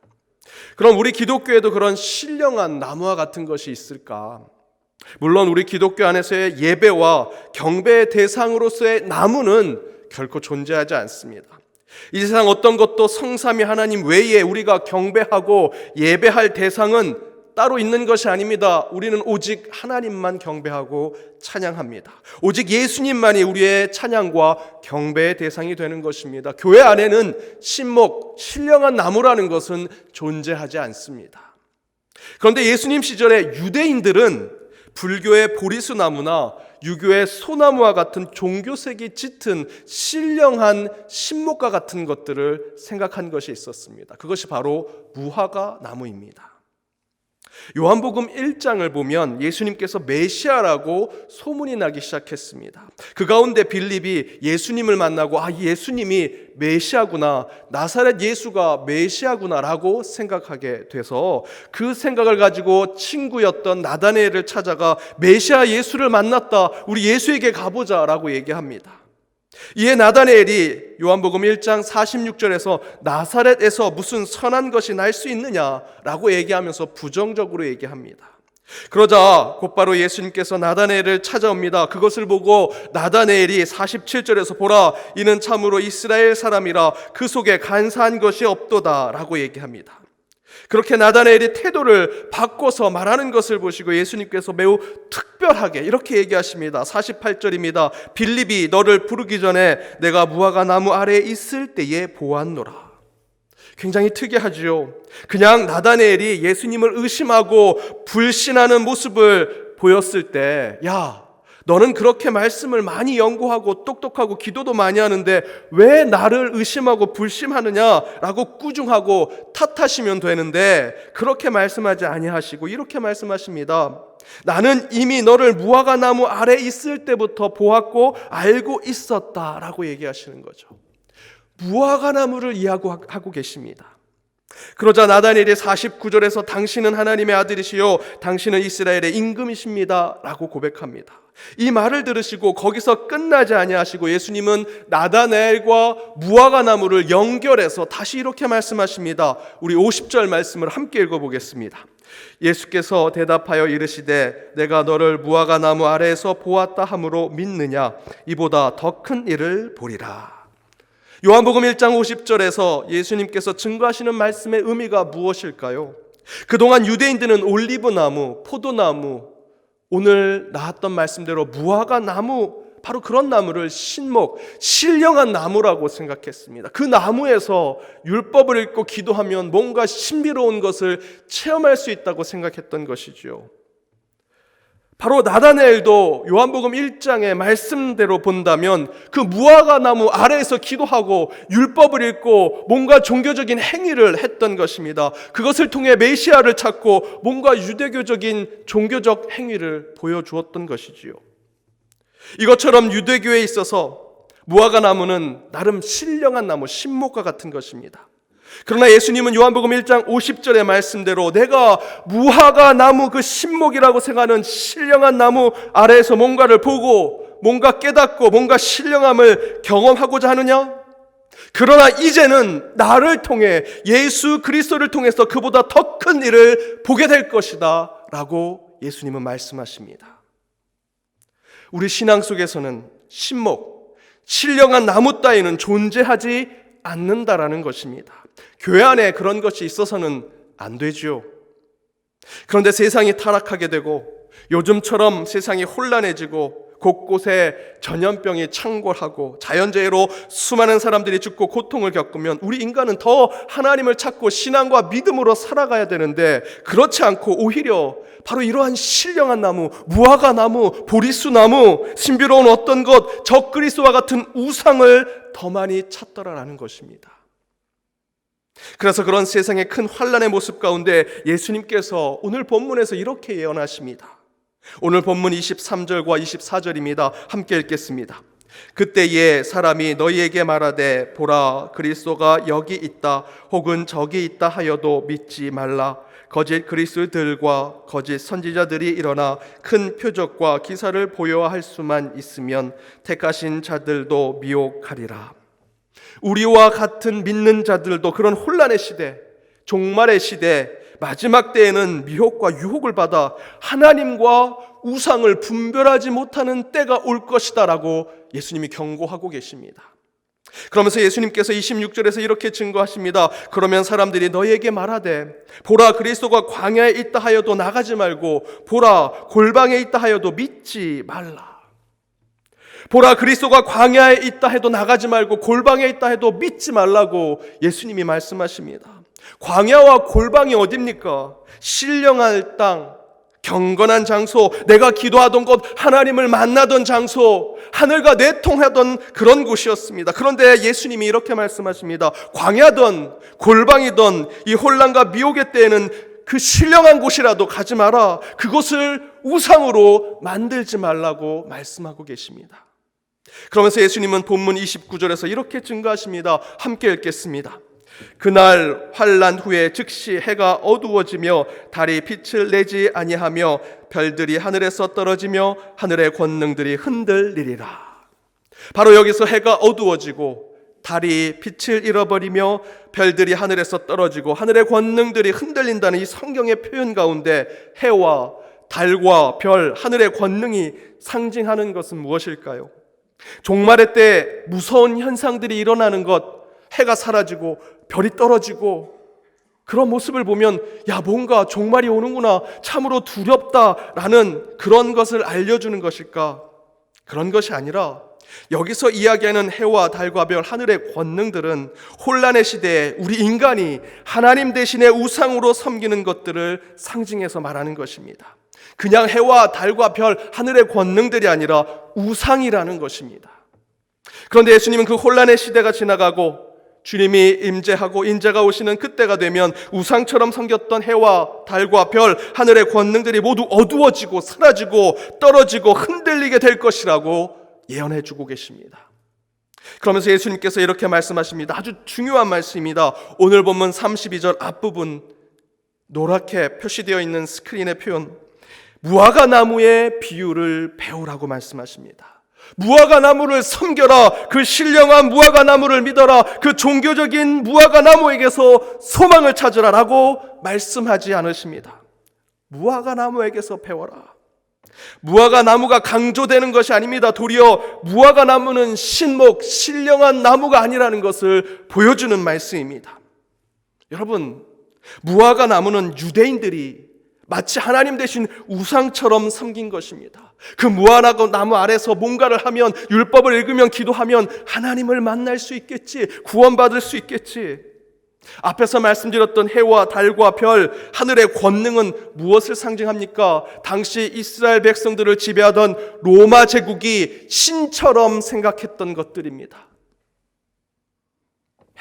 그럼 우리 기독교에도 그런 신령한 나무와 같은 것이 있을까? 물론 우리 기독교 안에서의 예배와 경배의 대상으로서의 나무는 결코 존재하지 않습니다. 이 세상 어떤 것도 성삼위 하나님 외에 우리가 경배하고 예배할 대상은 따로 있는 것이 아닙니다. 우리는 오직 하나님만 경배하고 찬양합니다. 오직 예수님만이 우리의 찬양과 경배의 대상이 되는 것입니다. 교회 안에는 신목, 신령한 나무라는 것은 존재하지 않습니다. 그런데 예수님 시절에 유대인들은 불교의 보리수나무나 유교의 소나무와 같은 종교색이 짙은 신령한 신목과 같은 것들을 생각한 것이 있었습니다. 그것이 바로 무화과 나무입니다. 요한복음 1장을 보면 예수님께서 메시아라고 소문이 나기 시작했습니다. 그 가운데 빌립이 예수님을 만나고 예수님이 메시아구나, 나사렛 예수가 메시아구나 라고 생각하게 돼서 그 생각을 가지고 친구였던 나다네엘을 찾아가 메시아 예수를 만났다, 우리 예수에게 가보자 라고 얘기합니다. 이에 나다네엘이 요한복음 1장 46절에서 나사렛에서 무슨 선한 것이 날 수 있느냐라고 얘기하면서 부정적으로 얘기합니다. 그러자 곧바로 예수님께서 나다네엘을 찾아옵니다. 그것을 보고 나다네엘이 47절에서 보라, 이는 참으로 이스라엘 사람이라 그 속에 간사한 것이 없도다 라고 얘기합니다. 그렇게 나다네엘이 태도를 바꿔서 말하는 것을 보시고 예수님께서 매우 특별하게 이렇게 얘기하십니다. 48절입니다. 빌립이 너를 부르기 전에 내가 무화과 나무 아래에 있을 때에 보았노라. 굉장히 특이하지요. 그냥 나다네엘이 예수님을 의심하고 불신하는 모습을 보였을 때, 야, 너는 그렇게 말씀을 많이 연구하고 똑똑하고 기도도 많이 하는데 왜 나를 의심하고 불심하느냐라고 꾸중하고 탓하시면 되는데 그렇게 말씀하지 아니하시고 이렇게 말씀하십니다. 나는 이미 너를 무화과 나무 아래 있을 때부터 보았고 알고 있었다라고 얘기하시는 거죠. 무화과 나무를 이야기하고 계십니다. 그러자 나다니엘이 49절에서 당신은 하나님의 아들이시요 당신은 이스라엘의 임금이십니다 라고 고백합니다. 이 말을 들으시고 거기서 끝나지 아니하시고 예수님은 나다나엘과 무화과 나무를 연결해서 다시 이렇게 말씀하십니다. 우리 50절 말씀을 함께 읽어보겠습니다. 예수께서 대답하여 이르시되 내가 너를 무화과 나무 아래에서 보았다 함으로 믿느냐? 이보다 더 큰 일을 보리라. 요한복음 1장 50절에서 예수님께서 증거하시는 말씀의 의미가 무엇일까요? 그동안 유대인들은 올리브나무, 포도나무, 오늘 나왔던 말씀대로 무화과 나무, 바로 그런 나무를 신목, 신령한 나무라고 생각했습니다. 그 나무에서 율법을 읽고 기도하면 뭔가 신비로운 것을 체험할 수 있다고 생각했던 것이죠. 바로 나다나엘도 요한복음 1장의 말씀대로 본다면 그 무화과 나무 아래에서 기도하고 율법을 읽고 뭔가 종교적인 행위를 했던 것입니다. 그것을 통해 메시아를 찾고 뭔가 유대교적인 종교적 행위를 보여주었던 것이지요. 이것처럼 유대교에 있어서 무화과 나무는 나름 신령한 나무, 신목과 같은 것입니다. 그러나 예수님은 요한복음 1장 50절의 말씀대로 내가 무화과 나무 그 신목이라고 생각하는 신령한 나무 아래에서 뭔가를 보고 뭔가 깨닫고 뭔가 신령함을 경험하고자 하느냐? 그러나 이제는 나를 통해 예수 그리스도를 통해서 그보다 더 큰 일을 보게 될 것이다 라고 예수님은 말씀하십니다. 우리 신앙 속에서는 신목, 신령한 나무 따위는 존재하지 않는다라는 것입니다. 교회 안에 그런 것이 있어서는 안 되죠. 그런데 세상이 타락하게 되고 요즘처럼 세상이 혼란해지고 곳곳에 전염병이 창궐하고 자연재해로 수많은 사람들이 죽고 고통을 겪으면 우리 인간은 더 하나님을 찾고 신앙과 믿음으로 살아가야 되는데 그렇지 않고 오히려 바로 이러한 신령한 나무, 무화과 나무, 보리수 나무, 신비로운 어떤 것, 적그리스도와 같은 우상을 더 많이 찾더라라는 것입니다. 그래서 그런 세상의 큰 환난의 모습 가운데 예수님께서 오늘 본문에서 이렇게 예언하십니다. 오늘 본문 23절과 24절입니다. 함께 읽겠습니다. 그때에 사람이 너희에게 말하되 보라 그리스도가 여기 있다 혹은 저기 있다 하여도 믿지 말라. 거짓 그리스도들과 거짓 선지자들이 일어나 큰 표적과 기사를 보여할 수만 있으면 택하신 자들도 미혹하리라. 우리와 같은 믿는 자들도 그런 혼란의 시대, 종말의 시대, 마지막 때에는 미혹과 유혹을 받아 하나님과 우상을 분별하지 못하는 때가 올 것이다 라고 예수님이 경고하고 계십니다. 그러면서 예수님께서 26절에서 이렇게 증거하십니다. 그러면 사람들이 너희에게 말하되 보라 그리스도가 광야에 있다 하여도 나가지 말고 보라 골방에 있다 하여도 믿지 말라. 보라 그리스도가 광야에 있다 해도 나가지 말고 골방에 있다 해도 믿지 말라고 예수님이 말씀하십니다. 광야와 골방이 어딥니까? 신령할 땅, 경건한 장소, 내가 기도하던 곳, 하나님을 만나던 장소, 하늘과 내통하던 그런 곳이었습니다. 그런데 예수님이 이렇게 말씀하십니다. 광야든 골방이든 이 혼란과 미혹의 때에는 그 신령한 곳이라도 가지 마라. 그곳을 우상으로 만들지 말라고 말씀하고 계십니다. 그러면서 예수님은 본문 29절에서 이렇게 증거하십니다. 함께 읽겠습니다. 그날 환난 후에 즉시 해가 어두워지며 달이 빛을 내지 아니하며 별들이 하늘에서 떨어지며 하늘의 권능들이 흔들리리라. 바로 여기서 해가 어두워지고 달이 빛을 잃어버리며 별들이 하늘에서 떨어지고 하늘의 권능들이 흔들린다는 이 성경의 표현 가운데 해와 달과 별, 하늘의 권능이 상징하는 것은 무엇일까요? 종말의 때 무서운 현상들이 일어나는 것, 해가 사라지고 별이 떨어지고 그런 모습을 보면 야 뭔가 종말이 오는구나 참으로 두렵다라는 그런 것을 알려주는 것일까? 그런 것이 아니라 여기서 이야기하는 해와 달과 별 하늘의 권능들은 혼란의 시대에 우리 인간이 하나님 대신에 우상으로 섬기는 것들을 상징해서 말하는 것입니다. 그냥 해와 달과 별 하늘의 권능들이 아니라 우상이라는 것입니다. 그런데 예수님은 그 혼란의 시대가 지나가고 주님이 임재하고 인자가 오시는 그때가 되면 우상처럼 섬겼던 해와 달과 별, 하늘의 권능들이 모두 어두워지고 사라지고 떨어지고 흔들리게 될 것이라고 예언해 주고 계십니다. 그러면서 예수님께서 이렇게 말씀하십니다. 아주 중요한 말씀입니다. 오늘 본문 32절 앞부분 노랗게 표시되어 있는 스크린의 표현, 무화과 나무의 비유를 배우라고 말씀하십니다. 무화과 나무를 섬겨라. 그 신령한 무화과 나무를 믿어라. 그 종교적인 무화과 나무에게서 소망을 찾으라라고 말씀하지 않으십니다. 무화과 나무에게서 배워라. 무화과 나무가 강조되는 것이 아닙니다. 도리어 무화과 나무는 신목, 신령한 나무가 아니라는 것을 보여주는 말씀입니다. 여러분, 무화과 나무는 유대인들이 마치 하나님 대신 우상처럼 섬긴 것입니다. 그 무화과 나무 아래서 뭔가를 하면, 율법을 읽으면, 기도하면 하나님을 만날 수 있겠지, 구원받을 수 있겠지. 앞에서 말씀드렸던 해와 달과 별, 하늘의 권능은 무엇을 상징합니까? 당시 이스라엘 백성들을 지배하던 로마 제국이 신처럼 생각했던 것들입니다.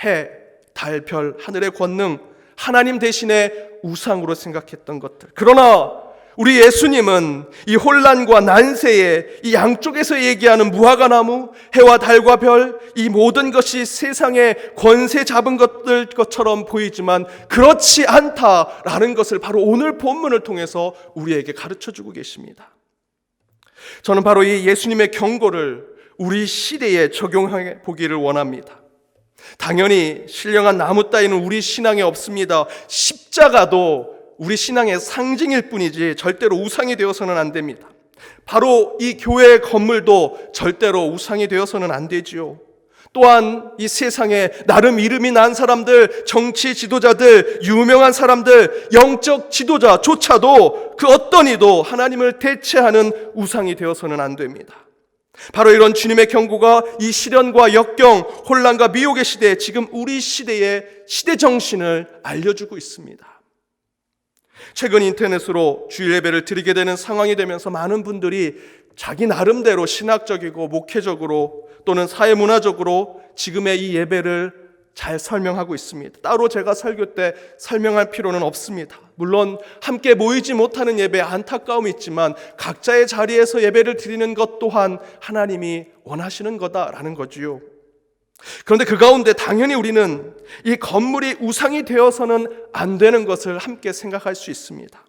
해, 달, 별, 하늘의 권능, 하나님 대신에 우상으로 생각했던 것들. 그러나 우리 예수님은 이 혼란과 난세에 이 양쪽에서 얘기하는 무화과 나무, 해와 달과 별, 이 모든 것이 세상의 권세 잡은 것처럼 보이지만 그렇지 않다라는 것을 바로 오늘 본문을 통해서 우리에게 가르쳐주고 계십니다. 저는 바로 이 예수님의 경고를 우리 시대에 적용해 보기를 원합니다. 당연히 신령한 나무 따위는 우리 신앙에 없습니다. 십자가도 우리 신앙의 상징일 뿐이지 절대로 우상이 되어서는 안 됩니다. 바로 이 교회의 건물도 절대로 우상이 되어서는 안 되지요. 또한 이 세상에 나름 이름이 난 사람들, 정치 지도자들, 유명한 사람들, 영적 지도자조차도 그 어떤 이도 하나님을 대체하는 우상이 되어서는 안 됩니다. 바로 이런 주님의 경고가 이 시련과 역경, 혼란과 미혹의 시대에 지금 우리 시대의 시대 정신을 알려주고 있습니다. 최근 인터넷으로 주일 예배를 드리게 되는 상황이 되면서 많은 분들이 자기 나름대로 신학적이고 목회적으로 또는 사회문화적으로 지금의 이 예배를 잘 설명하고 있습니다. 따로 제가 설교 때 설명할 필요는 없습니다. 물론 함께 모이지 못하는 예배에 안타까움이 있지만 각자의 자리에서 예배를 드리는 것 또한 하나님이 원하시는 거다라는 거지요. 그런데 그 가운데 당연히 우리는 이 건물이 우상이 되어서는 안 되는 것을 함께 생각할 수 있습니다.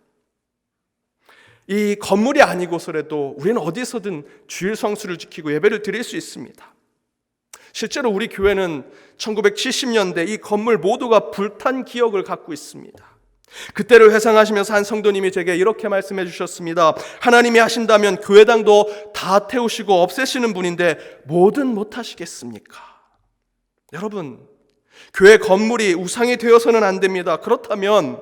이 건물이 아니고서라도 우리는 어디서든 주일 성수를 지키고 예배를 드릴 수 있습니다. 실제로 우리 교회는 1970년대 이 건물 모두가 불탄 기억을 갖고 있습니다. 그때를 회상하시면서 한 성도님이 제게 이렇게 말씀해 주셨습니다. 하나님이 하신다면 교회당도 다 태우시고 없애시는 분인데 뭐든 못하시겠습니까? 여러분, 교회 건물이 우상이 되어서는 안 됩니다. 그렇다면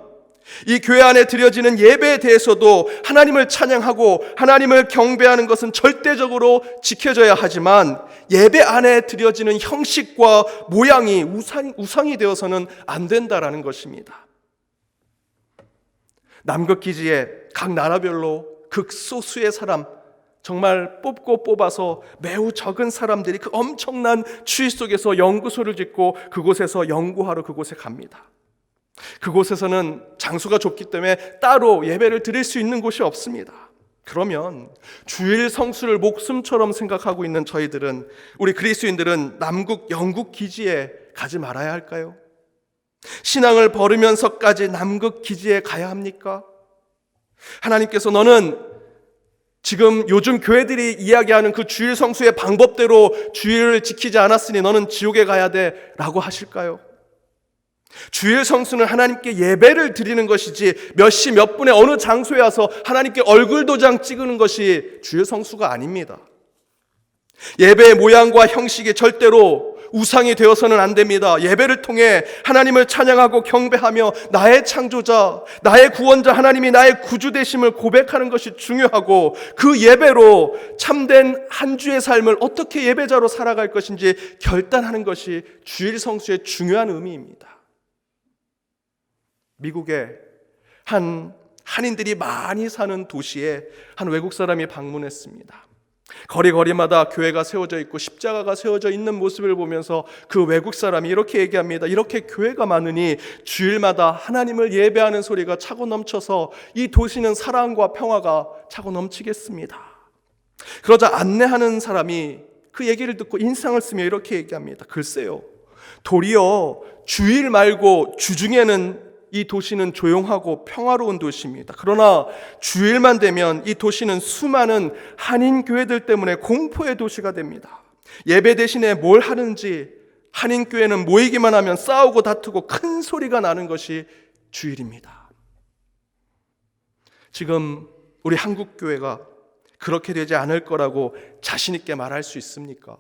이 교회 안에 드려지는 예배에 대해서도 하나님을 찬양하고 하나님을 경배하는 것은 절대적으로 지켜져야 하지만 예배 안에 드려지는 형식과 모양이 우상이 되어서는 안 된다라는 것입니다. 남극기지에 각 나라별로 극소수의 사람, 정말 뽑고 뽑아서 매우 적은 사람들이 그 엄청난 추위 속에서 연구소를 짓고 그곳에서 연구하러 그곳에 갑니다. 그곳에서는 장소가 좁기 때문에 따로 예배를 드릴 수 있는 곳이 없습니다. 그러면 주일 성수를 목숨처럼 생각하고 있는 저희들은, 우리 그리스도인들은 남극 영국 기지에 가지 말아야 할까요? 신앙을 버리면서까지 남극 기지에 가야 합니까? 하나님께서 너는 지금 요즘 교회들이 이야기하는 그 주일 성수의 방법대로 주일을 지키지 않았으니 너는 지옥에 가야 돼 라고 하실까요? 주일 성수는 하나님께 예배를 드리는 것이지 몇 시 몇 분에 어느 장소에 와서 하나님께 얼굴 도장 찍는 것이 주일 성수가 아닙니다. 예배의 모양과 형식이 절대로 우상이 되어서는 안 됩니다. 예배를 통해 하나님을 찬양하고 경배하며 나의 창조자, 나의 구원자 하나님이 나의 구주 되심을 고백하는 것이 중요하고, 그 예배로 참된 한 주의 삶을 어떻게 예배자로 살아갈 것인지 결단하는 것이 주일 성수의 중요한 의미입니다. 미국의 한인들이 많이 사는 도시에 한 외국 사람이 방문했습니다. 거리마다 교회가 세워져 있고 십자가가 세워져 있는 모습을 보면서 그 외국 사람이 이렇게 얘기합니다. 이렇게 교회가 많으니 주일마다 하나님을 예배하는 소리가 차고 넘쳐서 이 도시는 사랑과 평화가 차고 넘치겠습니다. 그러자 안내하는 사람이 그 얘기를 듣고 인상을 쓰며 이렇게 얘기합니다. 글쎄요, 도리어 주일 말고 주중에는 이 도시는 조용하고 평화로운 도시입니다. 그러나 주일만 되면 이 도시는 수많은 한인 교회들 때문에 공포의 도시가 됩니다. 예배 대신에 뭘 하는지, 한인 교회는 모이기만 하면 싸우고 다투고 큰 소리가 나는 것이 주일입니다. 지금 우리 한국 교회가 그렇게 되지 않을 거라고 자신 있게 말할 수 있습니까?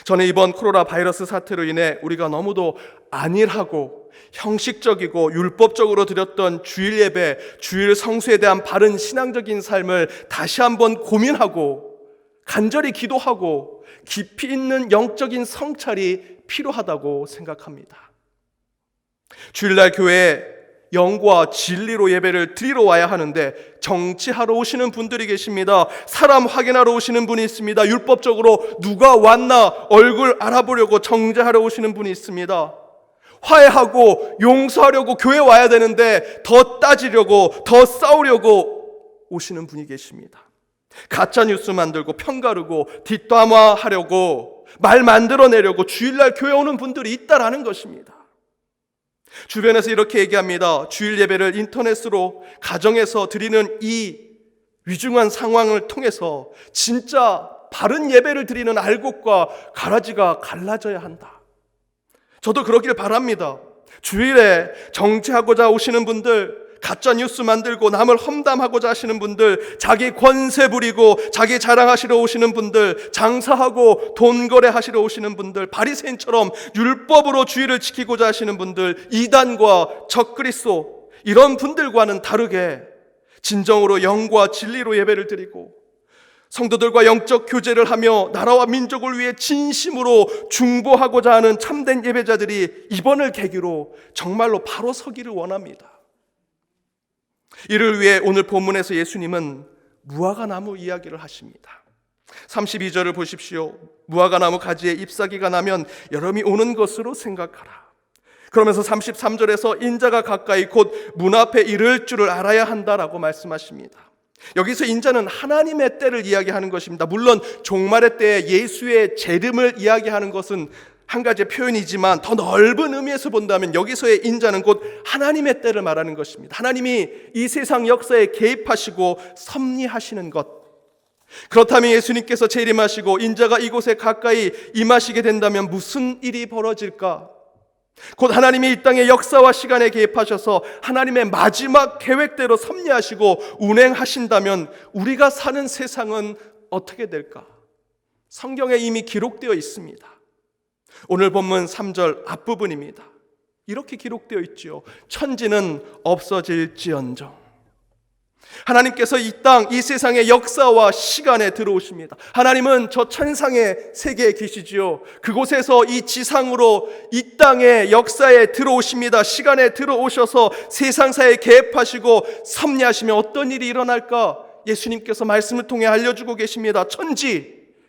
저는 이번 코로나 바이러스 사태로 인해 우리가 너무도 안일하고 형식적이고 율법적으로 드렸던 주일 예배, 주일 성수에 대한 바른 신앙적인 삶을 다시 한번 고민하고 간절히 기도하고 깊이 있는 영적인 성찰이 필요하다고 생각합니다. 주일날 교회에 영과 진리로 예배를 드리러 와야 하는데 정치하러 오시는 분들이 계십니다. 사람 확인하러 오시는 분이 있습니다. 율법적으로 누가 왔나 얼굴 알아보려고 정죄하러 오시는 분이 있습니다. 화해하고 용서하려고 교회 와야 되는데 더 따지려고, 더 싸우려고 오시는 분이 계십니다. 가짜 뉴스 만들고 편가르고 뒷담화하려고 말 만들어내려고 주일날 교회 오는 분들이 있다라는 것입니다. 주변에서 이렇게 얘기합니다. 주일 예배를 인터넷으로 가정에서 드리는 이 위중한 상황을 통해서 진짜 바른 예배를 드리는 알곡과 가라지가 갈라져야 한다. 저도 그러길 바랍니다. 주일에 정치하고자 오시는 분들, 가짜 뉴스 만들고 남을 험담하고자 하시는 분들, 자기 권세 부리고 자기 자랑하시러 오시는 분들, 장사하고 돈 거래하시러 오시는 분들, 바리새인처럼 율법으로 주일을 지키고자 하시는 분들, 이단과 적그리스도, 이런 분들과는 다르게 진정으로 영과 진리로 예배를 드리고 성도들과 영적 교제를 하며 나라와 민족을 위해 진심으로 중보하고자 하는 참된 예배자들이 이번을 계기로 정말로 바로 서기를 원합니다. 이를 위해 오늘 본문에서 예수님은 무화과 나무 이야기를 하십니다. 32절을 보십시오. 무화과 나무 가지에 잎사귀가 나면 여름이 오는 것으로 생각하라. 그러면서 33절에서 인자가 가까이 곧 문 앞에 이를 줄을 알아야 한다라고 말씀하십니다. 여기서 인자는 하나님의 때를 이야기하는 것입니다. 물론 종말의 때에 예수의 재림을 이야기하는 것은 한 가지의 표현이지만 더 넓은 의미에서 본다면 여기서의 인자는 곧 하나님의 때를 말하는 것입니다. 하나님이 이 세상 역사에 개입하시고 섭리하시는 것. 그렇다면 예수님께서 재림하시고 인자가 이곳에 가까이 임하시게 된다면 무슨 일이 벌어질까? 곧 하나님이 이 땅의 역사와 시간에 개입하셔서 하나님의 마지막 계획대로 섭리하시고 운행하신다면 우리가 사는 세상은 어떻게 될까? 성경에 이미 기록되어 있습니다. 오늘 본문 3절 앞부분입니다. 이렇게 기록되어 있지요. 천지는 없어질지언정. 하나님께서 이 땅, 이 세상의 역사와 시간에 들어오십니다. 하나님은 저 천상의 세계에 계시지요. 그곳에서 이 지상으로 이 땅의 역사에 들어오십니다. 시간에 들어오셔서 세상사에 개입하시고 섭리하시면 어떤 일이 일어날까? 예수님께서 말씀을 통해 알려주고 계십니다.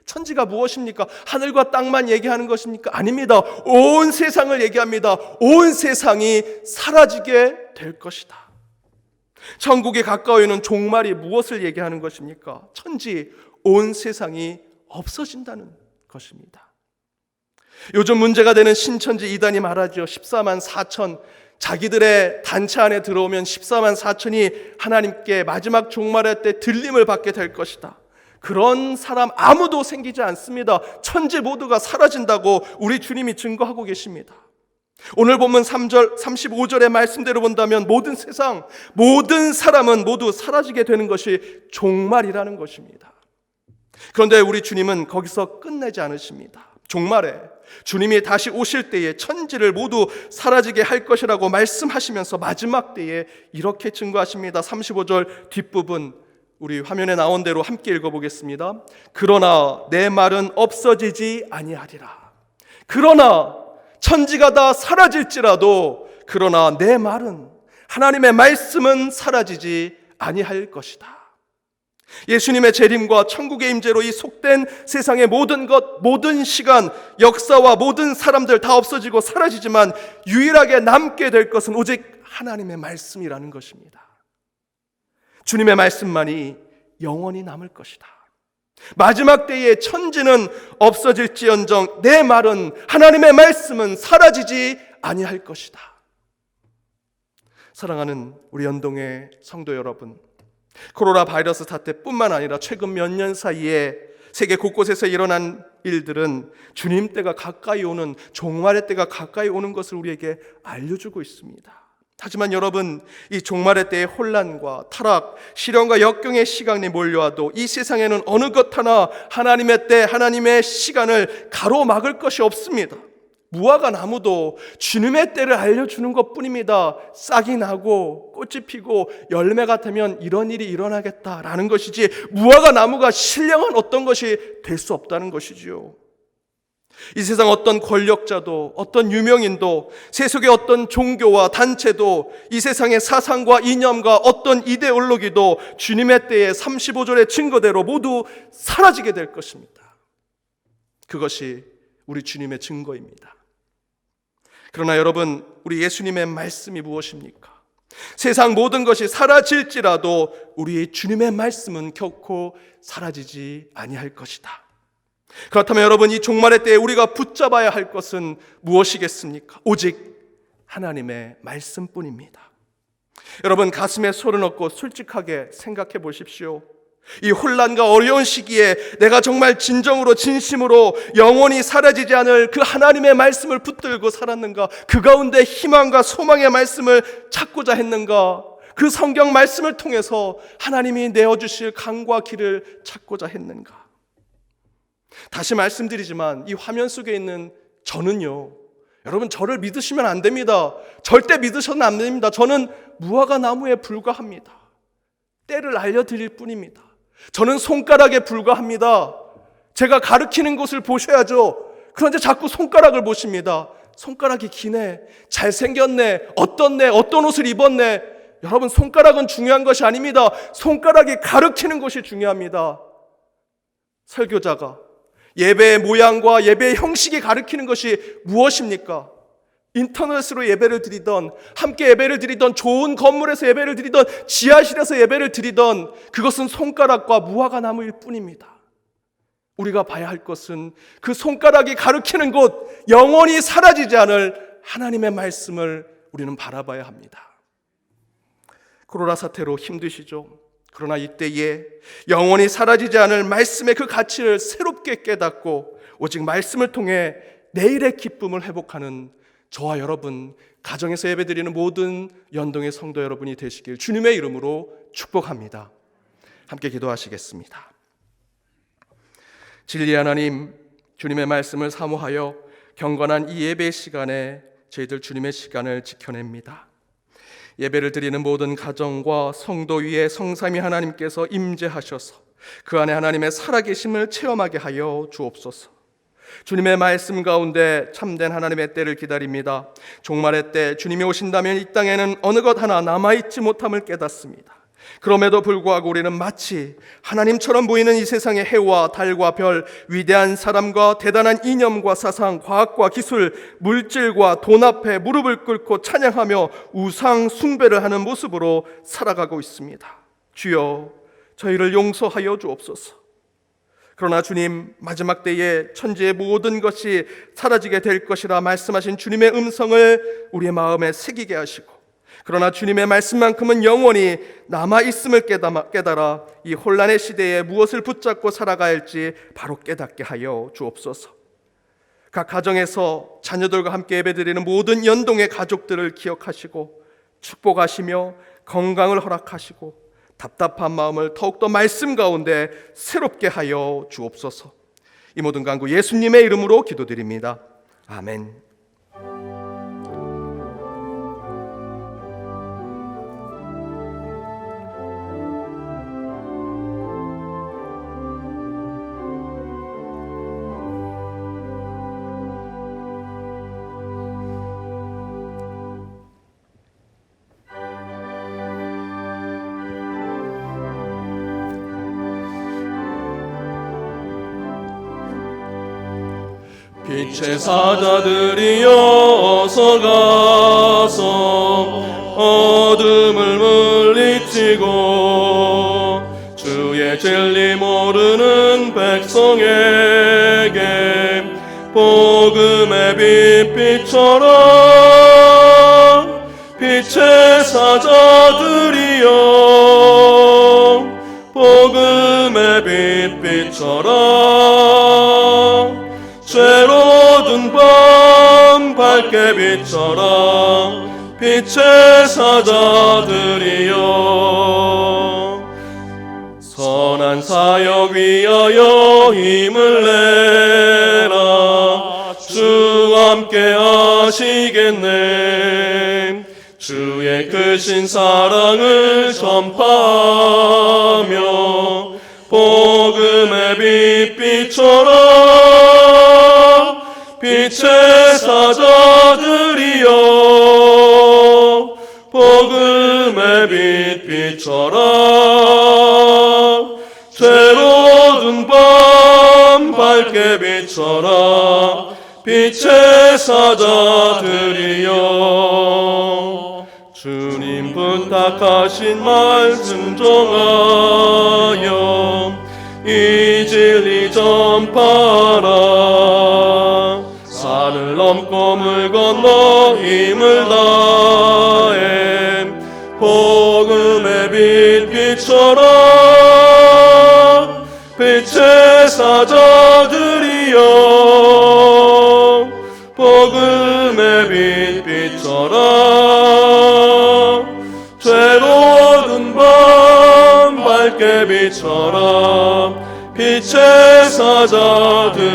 천지가 무엇입니까? 하늘과 땅만 얘기하는 것입니까? 아닙니다. 온 세상을 얘기합니다. 온 세상이 사라지게 될 것이다. 천국에 가까이 오는 종말이 무엇을 얘기하는 것입니까? 천지, 온 세상이 없어진다는 것입니다. 요즘 문제가 되는 신천지 이단이 말하죠. 14만 4천, 자기들의 단체 안에 들어오면 14만 4천이 하나님께 마지막 종말의 때 들림을 받게 될 것이다. 그런 사람 아무도 생기지 않습니다. 천지 모두가 사라진다고 우리 주님이 증거하고 계십니다. 오늘 본문 3절, 35절의 말씀대로 본다면 모든 세상, 모든 사람은 모두 사라지게 되는 것이 종말이라는 것입니다. 그런데 우리 주님은 거기서 끝내지 않으십니다. 종말에 주님이 다시 오실 때에 천지를 모두 사라지게 할 것이라고 말씀하시면서 마지막 때에 이렇게 증거하십니다. 35절 뒷부분 우리 화면에 나온 대로 함께 읽어보겠습니다. 그러나 내 말은 없어지지 아니하리라. 그러나 천지가 다 사라질지라도 그러나 내 말은, 하나님의 말씀은 사라지지 아니할 것이다. 예수님의 재림과 천국의 임재로 이 속된 세상의 모든 것, 모든 시간, 역사와 모든 사람들 다 없어지고 사라지지만 유일하게 남게 될 것은 오직 하나님의 말씀이라는 것입니다. 주님의 말씀만이 영원히 남을 것이다. 마지막 때에 천지는 없어질지언정 내 말은, 하나님의 말씀은 사라지지 아니할 것이다. 사랑하는 우리 연동의 성도 여러분, 코로나 바이러스 사태뿐만 아니라 최근 몇 년 사이에 세계 곳곳에서 일어난 일들은 주님 때가 가까이 오는, 종말의 때가 가까이 오는 것을 우리에게 알려주고 있습니다. 하지만 여러분, 이 종말의 때의 혼란과 타락, 시련과 역경의 시간이 몰려와도 이 세상에는 어느 것 하나 하나님의 때, 하나님의 시간을 가로막을 것이 없습니다. 무화과 나무도 주님의 때를 알려주는 것뿐입니다. 싹이 나고 꽃이 피고 열매가 되면 이런 일이 일어나겠다라는 것이지, 무화과 나무가 신령한 어떤 것이 될 수 없다는 것이지요. 이 세상 어떤 권력자도, 어떤 유명인도, 세속의 어떤 종교와 단체도, 이 세상의 사상과 이념과 어떤 이데올로기도 주님의 때에 35절의 증거대로 모두 사라지게 될 것입니다. 그것이 우리 주님의 증거입니다. 그러나 여러분, 우리 예수님의 말씀이 무엇입니까? 세상 모든 것이 사라질지라도 우리 주님의 말씀은 결코 사라지지 아니할 것이다. 그렇다면 여러분, 이 종말의 때에 우리가 붙잡아야 할 것은 무엇이겠습니까? 오직 하나님의 말씀뿐입니다. 여러분, 가슴에 손을 얹고 솔직하게 생각해 보십시오. 이 혼란과 어려운 시기에 내가 정말 진정으로, 진심으로 영원히 사라지지 않을 그 하나님의 말씀을 붙들고 살았는가? 그 가운데 희망과 소망의 말씀을 찾고자 했는가? 그 성경 말씀을 통해서 하나님이 내어주실 강과 길을 찾고자 했는가? 다시 말씀드리지만 이 화면 속에 있는 저는요, 여러분, 저를 믿으시면 안 됩니다. 절대 믿으셔는 안 됩니다. 저는 무화과 나무에 불과합니다. 때를 알려드릴 뿐입니다. 저는 손가락에 불과합니다. 제가 가르치는 곳을 보셔야죠. 그런데 자꾸 손가락을 보십니다. 손가락이 기네, 잘생겼네, 어떤 옷을 입었네. 여러분, 손가락은 중요한 것이 아닙니다. 손가락이 가르치는 것이 중요합니다. 설교자가 예배의 모양과 예배의 형식이 가리키는 것이 무엇입니까? 인터넷으로 예배를 드리던, 함께 예배를 드리던, 좋은 건물에서 예배를 드리던, 지하실에서 예배를 드리던, 그것은 손가락과 무화과 나무일 뿐입니다. 우리가 봐야 할 것은 그 손가락이 가리키는 곳, 영원히 사라지지 않을 하나님의 말씀을 우리는 바라봐야 합니다. 코로나 사태로 힘드시죠? 그러나 이때에 영원히 사라지지 않을 말씀의 그 가치를 새롭게 깨닫고 오직 말씀을 통해 내일의 기쁨을 회복하는 저와 여러분, 가정에서 예배드리는 모든 연동의 성도 여러분이 되시길 주님의 이름으로 축복합니다. 함께 기도하시겠습니다. 진리 하나님, 주님의 말씀을 사모하여 경건한 이 예배 시간에 저희들 주님의 시간을 지켜냅니다. 예배를 드리는 모든 가정과 성도 위에 성삼위 하나님께서 임재하셔서 그 안에 하나님의 살아계심을 체험하게 하여 주옵소서. 주님의 말씀 가운데 참된 하나님의 때를 기다립니다. 종말의 때 주님이 오신다면 이 땅에는 어느 것 하나 남아있지 못함을 깨닫습니다. 그럼에도 불구하고 우리는 마치 하나님처럼 보이는 이 세상의 해와 달과 별, 위대한 사람과 대단한 이념과 사상, 과학과 기술, 물질과 돈 앞에 무릎을 꿇고 찬양하며 우상 숭배를 하는 모습으로 살아가고 있습니다. 주여, 저희를 용서하여 주옵소서. 그러나 주님, 마지막 때에 천지의 모든 것이 사라지게 될 것이라 말씀하신 주님의 음성을 우리의 마음에 새기게 하시고, 그러나 주님의 말씀만큼은 영원히 남아있음을 깨달아 이 혼란의 시대에 무엇을 붙잡고 살아가야 할지 바로 깨닫게 하여 주옵소서. 각 가정에서 자녀들과 함께 예배드리는 모든 연동의 가족들을 기억하시고 축복하시며 건강을 허락하시고 답답한 마음을 더욱더 말씀 가운데 새롭게 하여 주옵소서. 이 모든 간구 예수님의 이름으로 기도드립니다. 아멘. 빛의 사자들이여 어서 가서 어둠을 물리치고 주의 진리 모르는 백성에게 복음의 빛처럼 빛의 사자들이여 복음의 빛처럼 죄로든 밤 밝게 빛처럼 빛의 사자들이여 선한 사역 위하여 힘을 내라 주 함께 하시겠네 주의 크신 사랑을 전파하며 복음의 빛처럼 빛의 사자들이여 복음의 빛처럼 죄로든 밤 밝게 빛처럼 빛의 사자들이여 주님 부탁하신 말씀 정하여 이 진리 전파하라 산을 넘고 물 건너 힘을 다해 복음의 빛처럼 빛의 사자들이여 복음의 빛처럼 죄로든 밤 밝게 빛처럼 빛의 사자들이여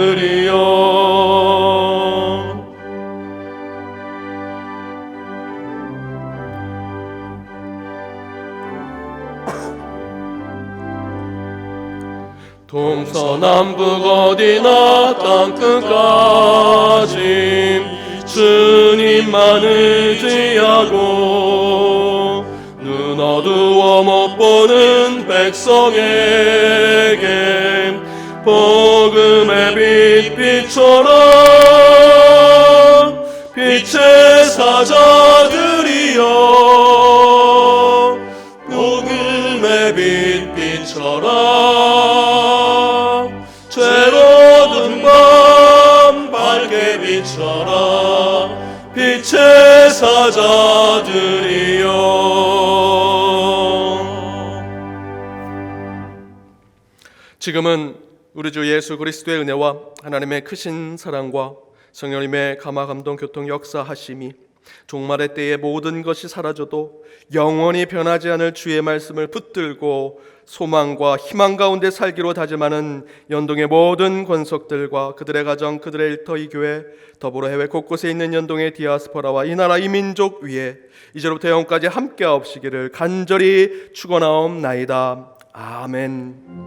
동서남북 어디나 땅끝까지 주님만 의지하고 눈 어두워 못 보는 백성에게 복음의 빛처럼 빛의 사자들이여 복음의 빛처럼 죄로든 밤 밝게 비춰라 빛의 사자들이여. 지금은 우리 주 예수 그리스도의 은혜와 하나님의 크신 사랑과 성령님의 감화 감동 교통 역사하심이 종말의 때에 모든 것이 사라져도 영원히 변하지 않을 주의 말씀을 붙들고 소망과 희망 가운데 살기로 다짐하는 연동의 모든 권속들과 그들의 가정, 그들의 일터, 이 교회, 더불어 해외 곳곳에 있는 연동의 디아스포라와 이 나라 이 민족 위에 이제로부터 영원까지 함께하옵시기를 간절히 축원하옵나이다. 아멘.